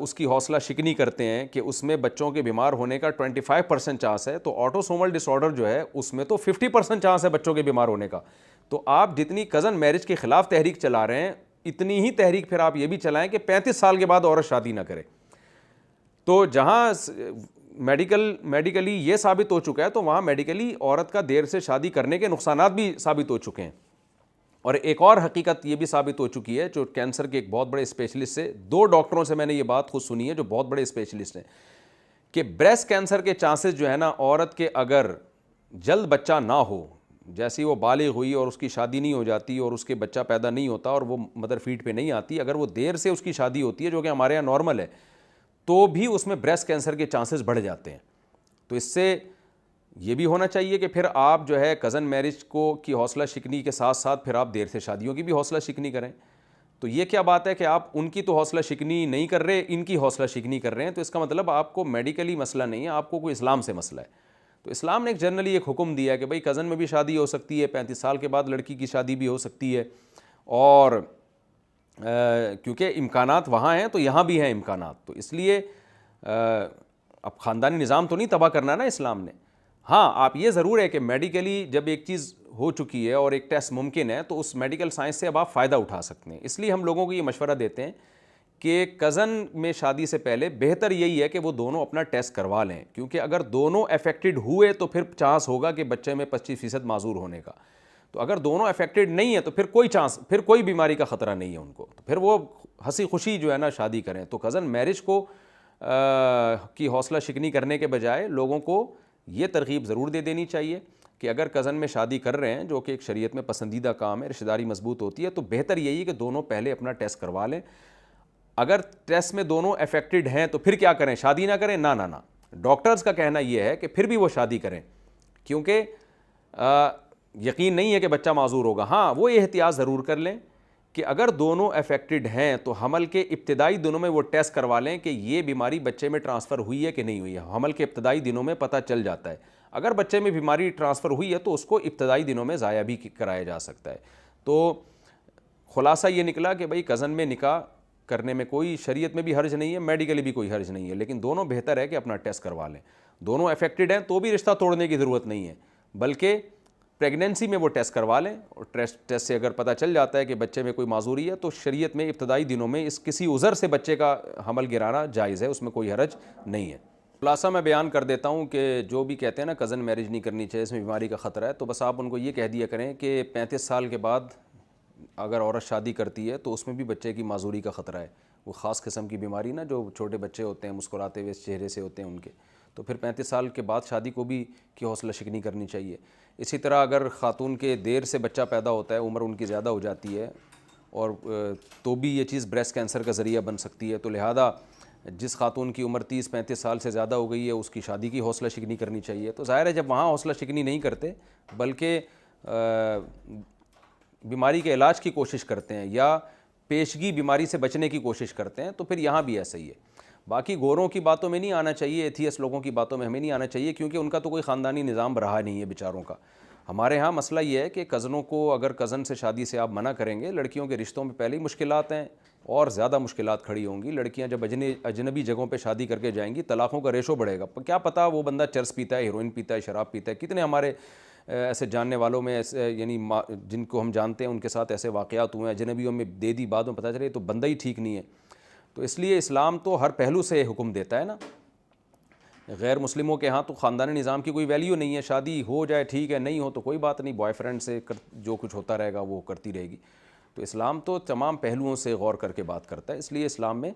اس کی حوصلہ شکنی کرتے ہیں کہ اس میں بچوں کے بیمار ہونے کا 25% چانس ہے, تو آٹوسومل ڈس آرڈر جو ہے اس میں تو 50% چانس ہے بچوں کے بیمار ہونے کا. تو آپ جتنی کزن میرج کے خلاف تحریک چلا رہے ہیں اتنی ہی تحریک پھر آپ یہ بھی چلائیں کہ 35 سال کے بعد عورت شادی نہ کرے. تو جہاں میڈیکلی یہ ثابت ہو چکا ہے تو وہاں میڈیکلی عورت کا دیر سے شادی کرنے کے نقصانات بھی ثابت ہو چکے ہیں. اور ایک اور حقیقت یہ بھی ثابت ہو چکی ہے جو کینسر کے ایک بہت بڑے اسپیشلسٹ سے, 2 ڈاکٹروں سے میں نے یہ بات خود سنی ہے جو بہت بڑے اسپیشلسٹ ہیں, کہ بریسٹ کینسر کے چانسز جو ہے نا عورت کے اگر جلد بچہ نہ ہو, جیسی وہ بالغ ہوئی اور اس کی شادی نہیں ہو جاتی اور اس کے بچہ پیدا نہیں ہوتا اور وہ مدر فیڈ پہ نہیں آتی, اگر وہ دیر سے اس کی شادی ہوتی ہے جو کہ ہمارے یہاں نارمل ہے, تو بھی اس میں بریسٹ کینسر کے چانسز بڑھ جاتے ہیں. تو اس سے یہ بھی ہونا چاہیے کہ پھر آپ جو ہے کزن میرج کی حوصلہ شکنی کے ساتھ ساتھ پھر آپ دیر سے شادیوں کی بھی حوصلہ شکنی کریں. تو یہ کیا بات ہے کہ آپ ان کی تو حوصلہ شکنی نہیں کر رہے, ان کی حوصلہ شکنی کر رہے ہیں, تو اس کا مطلب آپ کو میڈیکلی مسئلہ نہیں ہے, آپ کو کوئی اسلام سے مسئلہ ہے. تو اسلام نے ایک جنرلی ایک حکم دیا ہے کہ بھائی کزن میں بھی شادی ہو سکتی ہے, 35 سال کے بعد لڑکی کی شادی بھی ہو سکتی ہے, اور کیونکہ امکانات وہاں ہیں تو یہاں بھی ہیں امکانات. تو اس لیے اب خاندانی نظام تو نہیں تباہ کرنا نا اسلام نے. ہاں آپ یہ ضرور ہے کہ میڈیکلی جب ایک چیز ہو چکی ہے اور ایک ٹیسٹ ممکن ہے تو اس میڈیکل سائنس سے اب آپ فائدہ اٹھا سکتے ہیں. اس لیے ہم لوگوں کو یہ مشورہ دیتے ہیں کہ کزن میں شادی سے پہلے بہتر یہی ہے کہ وہ دونوں اپنا ٹیسٹ کروا لیں, کیونکہ اگر دونوں افیکٹڈ ہوئے تو پھر چانس ہوگا کہ بچے میں 25% معذور ہونے کا. تو اگر دونوں افیکٹڈ نہیں ہے تو پھر کوئی چانس, پھر کوئی بیماری کا خطرہ نہیں ہے ان کو, تو پھر وہ ہنسی خوشی جو ہے نا شادی کریں. تو کزن میرج کو کی حوصلہ شکنی کرنے کے بجائے لوگوں کو یہ ترغیب ضرور دے دینی چاہیے کہ اگر کزن میں شادی کر رہے ہیں جو کہ ایک شریعت میں پسندیدہ کام ہے, رشتہ داری مضبوط ہوتی ہے, تو بہتر یہی ہے کہ دونوں پہلے اپنا ٹیسٹ کروا لیں. اگر ٹیسٹ میں دونوں افیکٹڈ ہیں تو پھر کیا کریں, شادی نہ کریں؟ نہ نہ نہ, ڈاکٹرز کا کہنا یہ ہے کہ پھر بھی وہ شادی کریں, کیونکہ یقین نہیں ہے کہ بچہ معذور ہوگا. ہاں وہ احتیاط ضرور کر لیں کہ اگر دونوں افیکٹڈ ہیں تو حمل کے ابتدائی دنوں میں وہ ٹیسٹ کروا لیں کہ یہ بیماری بچے میں ٹرانسفر ہوئی ہے کہ نہیں ہوئی ہے. حمل کے ابتدائی دنوں میں پتہ چل جاتا ہے. اگر بچے میں بیماری ٹرانسفر ہوئی ہے تو اس کو ابتدائی دنوں میں ضائع بھی کرایا جا سکتا ہے. تو خلاصہ یہ نکلا کہ بھئی کزن میں نکاح کرنے میں کوئی شریعت میں بھی حرج نہیں ہے, میڈیکلی بھی کوئی حرج نہیں ہے, لیکن دونوں بہتر ہے کہ اپنا ٹیسٹ کروا لیں. دونوں افیکٹڈ ہیں تو بھی رشتہ توڑنے کی ضرورت نہیں ہے, بلکہ پریگنینسی میں وہ ٹیسٹ کروا لیں, اور ٹیسٹ سے اگر پتہ چل جاتا ہے کہ بچے میں کوئی معذوری ہے تو شریعت میں ابتدائی دنوں میں اس کسی عذر سے بچے کا حمل گرانا جائز ہے, اس میں کوئی حرج نہیں ہے. خلاصہ میں بیان کر دیتا ہوں کہ جو بھی کہتے ہیں نا کزن میرج نہیں کرنی چاہیے, اس میں بیماری کا خطرہ ہے, تو بس آپ ان کو یہ کہہ دیا کریں کہ 35 سال کے بعد اگر عورت شادی کرتی ہے تو اس میں بھی بچے کی معذوری کا خطرہ ہے. وہ خاص قسم کی بیماری نا جو چھوٹے بچے ہوتے ہیں مسکراتے ہوئے چہرے سے ہوتے ہیں ان کے, تو پھر 35 سال کے بعد شادی کو بھی کی حوصلہ شکنی کرنی چاہیے. اسی طرح اگر خاتون کے دیر سے بچہ پیدا ہوتا ہے, عمر ان کی زیادہ ہو جاتی ہے, اور تو بھی یہ چیز بریسٹ کینسر کا ذریعہ بن سکتی ہے, تو لہذا جس خاتون کی عمر 30-35 سال سے زیادہ ہو گئی ہے اس کی شادی کی حوصلہ شکنی کرنی چاہیے. تو ظاہر ہے جب وہاں حوصلہ شکنی نہیں کرتے بلکہ بیماری کے علاج کی کوشش کرتے ہیں یا پیشگی بیماری سے بچنے کی کوشش کرتے ہیں, تو پھر یہاں بھی ایسا ہی ہے. باقی گوروں کی باتوں میں نہیں آنا چاہیے, ایتھیس لوگوں کی باتوں میں ہمیں نہیں آنا چاہیے, کیونکہ ان کا تو کوئی خاندانی نظام رہا نہیں ہے بیچاروں کا. ہمارے ہاں مسئلہ یہ ہے کہ کزنوں کو اگر کزن سے شادی سے آپ منع کریں گے, لڑکیوں کے رشتوں میں پہلے ہی مشکلات ہیں اور زیادہ مشکلات کھڑی ہوں گی. لڑکیاں جب اجنبی جگہوں پہ شادی کر کے جائیں گی, طلاقوں کا ریشو بڑھے گا. کیا پتہ وہ بندہ چرس پیتا ہے, ہیروئن پیتا ہے, شراب پیتا ہے. کتنے ہمارے ایسے جاننے والوں میں ایسے یعنی جن کو ہم جانتے ہیں ان کے ساتھ ایسے واقعات ہوئے ہیں, اجنبیوں میں دے دی بعد میں پتہ چلے تو بندہ ہی ٹھیک نہیں ہے. تو اس لیے اسلام تو ہر پہلو سے حکم دیتا ہے نا. غیر مسلموں کے ہاں تو خاندانی نظام کی کوئی ویلیو نہیں ہے, شادی ہو جائے ٹھیک ہے, نہیں ہو تو کوئی بات نہیں, بوائے فرینڈ سے جو کچھ ہوتا رہے گا وہ کرتی رہے گی. تو اسلام تو تمام پہلوؤں سے غور کر کے بات کرتا ہے. اس لیے اسلام میں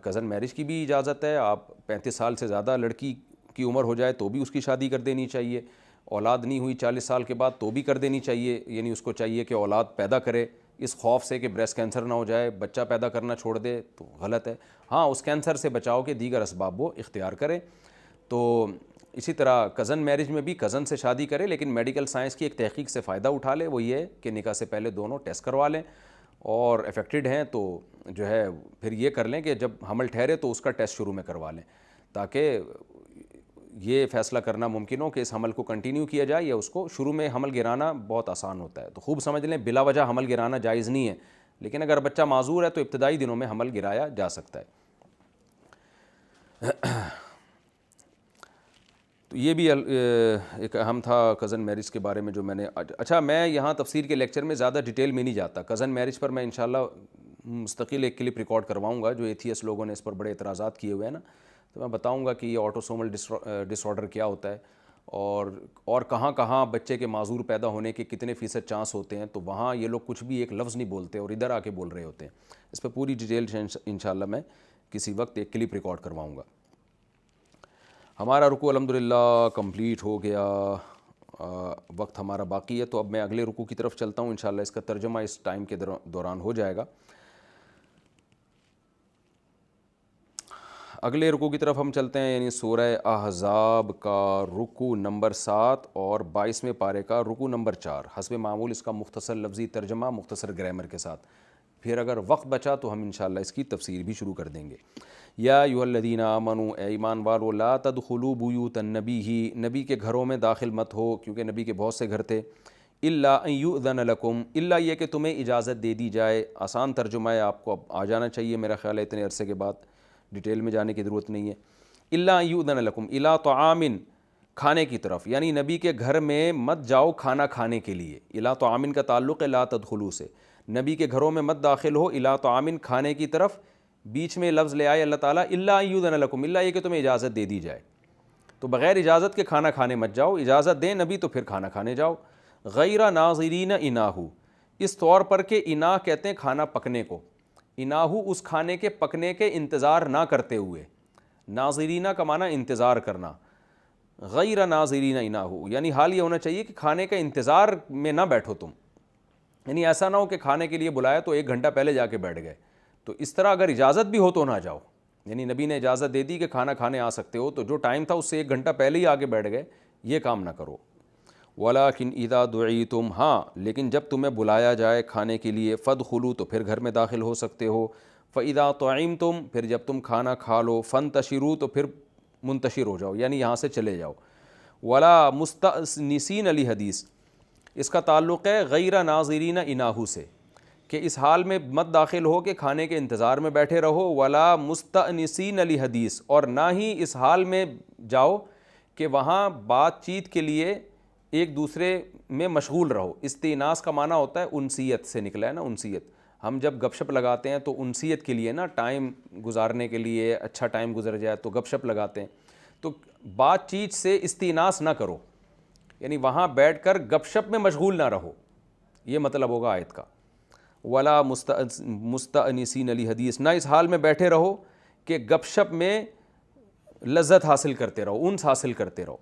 کزن میرج کی بھی اجازت ہے. آپ 35 سال سے زیادہ لڑکی کی عمر ہو جائے تو بھی اس کی شادی کر دینی چاہیے. اولاد نہیں ہوئی 40 سال کے بعد تو بھی کر دینی چاہیے, یعنی اس کو چاہیے کہ اولاد پیدا کرے, اس خوف سے کہ بریسٹ کینسر نہ ہو جائے, بچہ پیدا کرنا چھوڑ دے تو غلط ہے. ہاں اس کینسر سے بچاؤ کے دیگر اسباب وہ اختیار کرے. تو اسی طرح کزن میرج میں بھی کزن سے شادی کرے, لیکن میڈیکل سائنس کی ایک تحقیق سے فائدہ اٹھا لے, وہ یہ ہے کہ نکاح سے پہلے دونوں ٹیسٹ کروا لیں, اور افیکٹڈ ہیں تو جو ہے پھر یہ کر لیں کہ جب حمل ٹھہرے تو اس کا ٹیسٹ شروع میں کروا لیں, تاکہ یہ فیصلہ کرنا ممکن ہو کہ اس حمل کو کنٹینیو کیا جائے یا اس کو. شروع میں حمل گرانا بہت آسان ہوتا ہے, تو خوب سمجھ لیں بلا وجہ حمل گرانا جائز نہیں ہے, لیکن اگر بچہ معذور ہے تو ابتدائی دنوں میں حمل گرایا جا سکتا ہے. تو یہ بھی ایک اہم تھا کزن میرج کے بارے میں جو میں نے. اچھا میں یہاں تفسیر کے لیکچر میں زیادہ ڈیٹیل میں نہیں جاتا. کزن میرج پر میں انشاءاللہ مستقل ایک کلپ ریکارڈ کرواؤں گا, جو ایتھیس لوگوں نے اس پر بڑے اعتراضات کیے ہوئے ہیں نا, تو میں بتاؤں گا کہ یہ آٹوسومل ڈس آرڈر کیا ہوتا ہے, اور کہاں کہاں بچے کے معذور پیدا ہونے کے کتنے فیصد چانس ہوتے ہیں. تو وہاں یہ لوگ کچھ بھی ایک لفظ نہیں بولتے اور ادھر آ کے بول رہے ہوتے ہیں. اس پہ پوری ڈیٹیل انشاءاللہ میں کسی وقت ایک کلپ ریکارڈ کرواؤں گا. ہمارا رکوع الحمدللہ کمپلیٹ ہو گیا, وقت ہمارا باقی ہے, تو اب میں اگلے رکوع کی طرف چلتا ہوں. انشاءاللہ اس کا ترجمہ اس ٹائم کے دوران ہو جائے گا. اگلے رکوع کی طرف ہم چلتے ہیں, یعنی سورہ احزاب کا رکوع نمبر 7 اور 22ویں پارے کا رکوع نمبر 4. حسب معمول اس کا مختصر لفظی ترجمہ مختصر گرامر کے ساتھ. پھر اگر وقت بچا تو ہم انشاءاللہ اس کی تفسیر بھی شروع کر دیں گے. یا ایھا الذین آمنوا, اے ایمان والو, لا تدخلوا بیوت النبی, نبی کے گھروں میں داخل مت ہو, کیونکہ نبی کے بہت سے گھر تھے. الا ان یؤذن لکم, الا یہ کہ تمہیں اجازت دے دی جائے. آسان ترجمہ ہے, آپ کو اب آ جانا چاہیے میرا خیال ہے, اتنے عرصے کے بعد ڈیٹیل میں جانے کی ضرورت نہیں ہے. الا ان یؤذن لکم الی طعام, کھانے کی طرف, یعنی نبی کے گھر میں مت جاؤ کھانا کھانے کے لیے. الی طعام کا تعلق ہے لا تدخلوا سے, نبی کے گھروں میں مت داخل ہو, الی طعام کھانے کی طرف. بیچ میں لفظ لے آئے اللہ تعالیٰ الا ان یؤذن لکم, الا یہ کہ تمہیں اجازت دے دی جائے. تو بغیر اجازت کے کھانا کھانے مت جاؤ, اجازت دیں نبی تو پھر کھانا کھانے جاؤ. غیر ناظرین اناہ, اس طور پر کہ اناہ کہتے ہیں کھانا پکنے کو, اناہ اس کھانے کے پکنے کے انتظار نہ کرتے ہوئے. ناظرینہ کا معنی انتظار کرنا. غیر ناظرین اناہ، یعنی حال یہ ہونا چاہیے کہ کھانے کا انتظار میں نہ بیٹھو تم، یعنی ایسا نہ ہو کہ کھانے کے لیے بلایا تو 1 گھنٹہ پہلے جا کے بیٹھ گئے. تو اس طرح اگر اجازت بھی ہو تو نہ جاؤ، یعنی نبی نے اجازت دے دی کہ کھانا کھانے آ سکتے ہو، تو جو ٹائم تھا اس سے 1 گھنٹہ پہلے ہی آگے بیٹھ گئے، یہ کام نہ کرو. وَلَٰكِنْ اِذَا دُعِيتُمْ، ہاں لیکن جب تمہیں بلایا جائے کھانے کے لیے، فَادْخُلُوا تو پھر گھر میں داخل ہو سکتے ہو. فَإِذَا طَعِمْتُمْ، پھر جب تم کھانا کھا لو، فَانْتَشِرُوا تو پھر منتشر ہو جاؤ، یعنی یہاں سے چلے جاؤ. وَلَا مُسْتَأْنِسِينَ لِحَدِيث، اس کا تعلق ہے غیر ناظرین اناہو سے، کہ اس حال میں مت داخل ہو کہ کھانے کے انتظار میں بیٹھے رہو. ولا مستأنسین لحدیث، اور نہ ہی اس حال میں جاؤ کہ وہاں بات چیت کے لیے ایک دوسرے میں مشغول رہو. استئناس کا معنی ہوتا ہے انسیت سے نکلا ہے نا، انسیت. ہم جب گپ شپ لگاتے ہیں تو انسیت کے لیے نا، ٹائم گزارنے کے لیے، اچھا ٹائم گزر جائے تو گپ شپ لگاتے ہیں. تو بات چیت سے استئناس نہ کرو، یعنی وہاں بیٹھ کر گپ شپ میں مشغول نہ رہو، یہ مطلب ہوگا آیت کا. ولا مستأنسین لحدیث، نہ اس حال میں بیٹھے رہو کہ گپ شپ میں لذت حاصل کرتے رہو، انس حاصل کرتے رہو.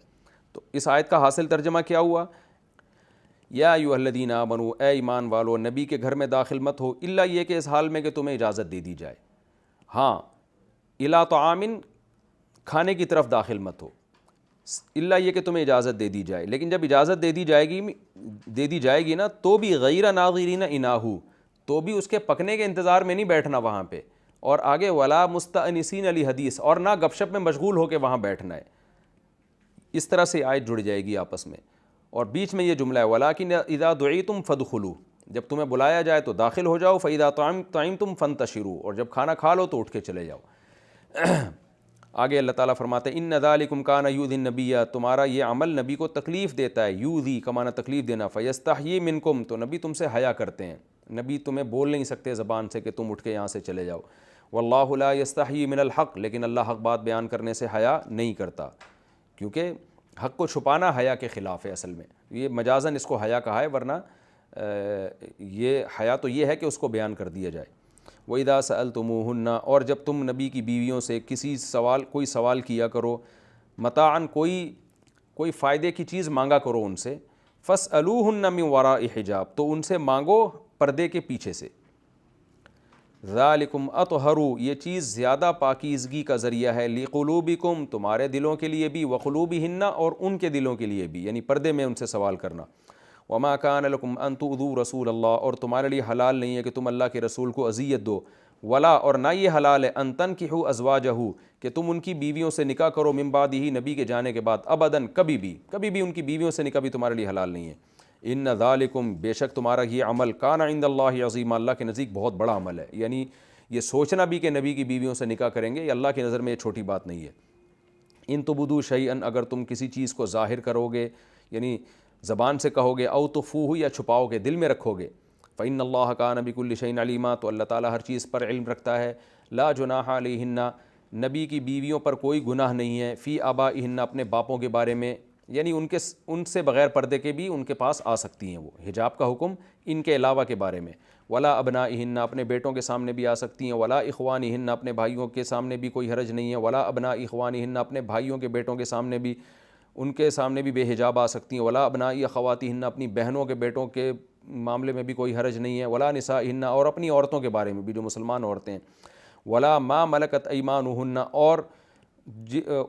تو اس آیت کا حاصل ترجمہ کیا ہوا؟ یا ایھا الذین آمنوا، اے ایمان والو نبی کے گھر میں داخل مت ہو الا یہ کہ اس حال میں کہ تمہیں اجازت دے دی جائے. ہاں، الی طعام، کھانے کی طرف داخل مت ہو الا یہ کہ تمہیں اجازت دے دی جائے. لیکن جب اجازت دے دی جائے گی نا، تو بھی غیر ناظرین اناہو، تو بھی اس کے پکنے کے انتظار میں نہیں بیٹھنا وہاں پہ. اور آگے ولا مستأنسین لحدیث، اور نہ گپ شپ میں مشغول ہو کے وہاں بیٹھنا ہے. اس طرح سے آیت جڑ جائے گی آپس میں. اور بیچ میں یہ جملہ ہے ولاکن اذا دعیتم فادخلوا، جب تمہیں بلایا جائے تو داخل ہو جاؤ. فاذا طعمتم فانتشروا، اور جب کھانا کھا لو تو اٹھ کے چلے جاؤ. آگے اللہ تعالیٰ فرماتے ہیں ان ذالکم کان یؤذی النبی، تمہارا یہ عمل نبی کو تکلیف دیتا ہے. یؤذی کا معنی تکلیف دینا. فیستحیی منکم، تو نبی تم سے حیا کرتے ہیں. نبی تمہیں بول نہیں سکتے زبان سے کہ تم اٹھ کے یہاں سے چلے جاؤ. واللہ لا یستحیی من الحق، لیکن اللہ حق بات بیان کرنے سے حیا نہیں کرتا، کیونکہ حق کو چھپانا حیا کے خلاف ہے. اصل میں یہ مجازن اس کو حیا کہا ہے، ورنہ یہ حیا تو یہ ہے کہ اس کو بیان کر دیا جائے. وَإِذَا سَأَلْتُمُوهُنَّ، اور جب تم نبی کی بیویوں سے کوئی سوال کیا کرو، متاعن کوئی فائدے کی چیز مانگا کرو ان سے. فَاسْأَلُوهُنَّ مِنْ وَرَاءِ حِجَاب، تو ان سے مانگو پردے کے پیچھے سے. ذالکم اطہر، یہ چیز زیادہ پاکیزگی کا ذریعہ ہے. لقلوبکم، تمہارے دلوں کے لیے بھی. وقلوبہن، اور ان کے دلوں کے لیے بھی، یعنی پردے میں ان سے سوال کرنا. وما کان لکم ان تؤذوا رسول اللہ، اور تمہارے لیے حلال نہیں ہے کہ تم اللہ کے رسول کو اذیت دو. ولا، اور نہ یہ حلال ہے ان تنکحوا ازواجہ، کہ تم ان کی بیویوں سے نکاح کرو، من بعدہ، نبی کے جانے کے بعد، ابداً، کبھی بھی ان کی بیویوں سے نکاح بھی تمہارے لیے حلال نہیں ہے. ان ذالکم، بے شک تمہارا یہ عمل، کان عند اللہ عظیما، اللہ کے نزدیک بہت بڑا عمل ہے. یعنی یہ سوچنا بھی کہ نبی کی بیویوں سے نکاح کریں گے، یہ اللہ کی نظر میں یہ چھوٹی بات نہیں ہے. ان تبدوا شیئا، اگر تم کسی چیز کو ظاہر کرو گے، یعنی زبان سے کہو گے، او تخفوہ، یا چھپاؤ گے، دل میں رکھو گے. فإن اللہ کان بکل شیء علیما، تو اللہ تعالیٰ ہر چیز پر علم رکھتا ہے. لا جناح علیہن، نبی کی بیویوں پر کوئی گناہ نہیں ہے. فی آبائہن، اپنے باپوں کے بارے میں، یعنی ان سے بغیر پردے کے بھی ان کے پاس آ سکتی ہیں وہ. حجاب کا حکم ان کے علاوہ کے بارے میں. ولا ابنائہن، اپنے بیٹوں کے سامنے بھی آ سکتی ہیں. ولا اخوانہن، اپنے بھائیوں کے سامنے بھی کوئی حرج نہیں ہے. ولا ابناء اخوانہن، اپنے بھائیوں کے بیٹوں کے سامنے بھی، ان کے سامنے بھی بے حجاب آ سکتی ہیں. ولا ابناء اخواتہن، اپنی بہنوں کے بیٹوں کے معاملے میں بھی کوئی حرج نہیں ہے. ولا نسائہن، اور اپنی عورتوں کے بارے میں بھی جو مسلمان عورتیں ہیں. ولا ما ملکت ایمانہن، اور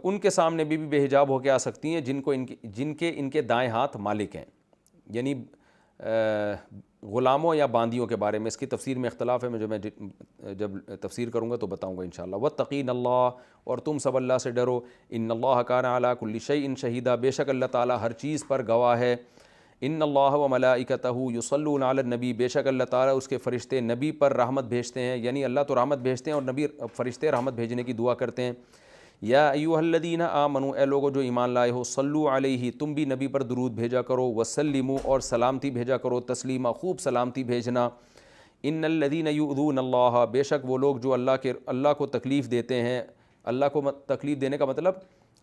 ان کے سامنے بھی بے حجاب ہو کے آ سکتی ہیں جن کے ان کے دائیں ہاتھ مالک ہیں، یعنی غلاموں یا باندیوں کے بارے میں. اس کی تفسیر میں اختلاف ہے، میں جب تفسیر کروں گا تو بتاؤں گا انشاءاللہ. واتقین اللہ، اور تم سب اللہ سے ڈرو. ان اللہ کان علی کل شیء شہیدا، بے شک اللہ تعالیٰ ہر چیز پر گواہ ہے. ان اللہ و ملائکتہ یصلون علی النبی، بے شک اللہ تعالیٰ اس کے فرشتے نبی پر رحمت بھیجتے ہیں. یعنی اللہ تو رحمت بھیجتے ہیں اور نبی فرشتے رحمت بھیجنے کی دعا کرتے ہیں. یا ایھا الذین آمنوا، اے لوگو جو ایمان لائے ہو، صلو علیہ، تم بھی نبی پر درود بھیجا کرو. وسلموا، اور سلامتی بھیجا کرو. تسلیما، خوب سلامتی بھیجنا. ان الذین یؤذون اللہ، بے شک وہ لوگ جو اللہ کو تکلیف دیتے ہیں. اللہ کو تکلیف دینے کا مطلب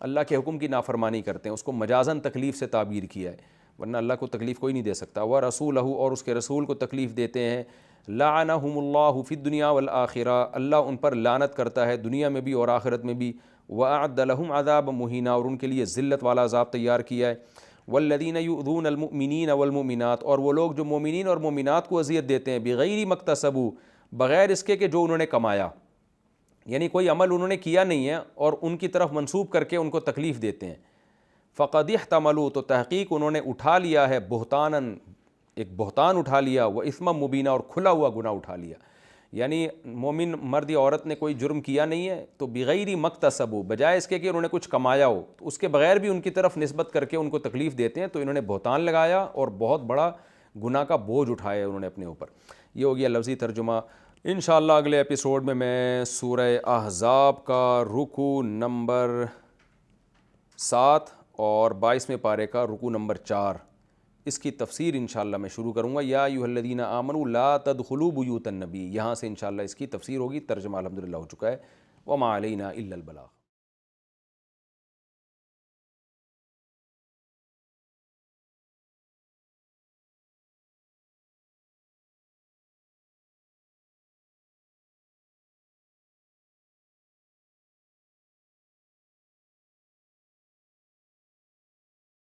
اللہ کے حکم کی نافرمانی کرتے ہیں، اس کو مجازاً تکلیف سے تعبیر کیا ہے، ورنہ اللہ کو تکلیف کوئی نہیں دے سکتا. ورسولہ، اور اس کے رسول کو تکلیف دیتے ہیں. لعنہم اللہ فی الدنیا والآخرہ، اللہ ان پر لعنت کرتا ہے دنیا میں بھی اور آخرت میں بھی. وَأَعَدَّ لَهُمْ عَذَابًا مُهِينًا، اور ان کے لیے ذلت والا عذاب تیار کیا ہے. وَالَّذِينَ يُؤْذُونَ الْمُؤْمِنِينَ وَالْمُؤْمِنَاتِ، اور وہ لوگ جو مومنین اور مومنات کو اذیت دیتے ہیں، بغیر مکتسبوا، بغیر اس کے کہ جو انہوں نے کمایا، یعنی کوئی عمل انہوں نے کیا نہیں ہے اور ان کی طرف منسوب کر کے ان کو تکلیف دیتے ہیں. فَقَدِ احْتَمَلُوا، تو تحقیق انہوں نے اٹھا لیا ہے، بہتاناً، ایک بہتان اٹھا لیا، وَإِثْمًا مُبِينًا، اور کھلا ہوا گناہ اٹھا لیا. یعنی مومن مرد یا عورت نے کوئی جرم کیا نہیں ہے تو بغیر مکتسبوا، بجائے اس کے کہ انہوں نے کچھ کمایا ہو، تو اس کے بغیر بھی ان کی طرف نسبت کر کے ان کو تکلیف دیتے ہیں، تو انہوں نے بہتان لگایا اور بہت بڑا گناہ کا بوجھ اٹھایا انہوں نے اپنے اوپر. یہ ہو گیا لفظی ترجمہ. انشاءاللہ اگلے ایپیسوڈ میں سورہ احزاب کا رکوع نمبر 7 اور 22ویں پارے کا رکوع نمبر 4، اس کی تفسیر انشاءاللہ میں شروع کروں گا. یا ایھا الذین آمنوا لا تدخلوا بیوت النبی، یہاں سے انشاءاللہ اس کی تفسیر ہوگی. ترجمہ الحمدللہ ہو چکا ہے. وما علینا الا البلاغ.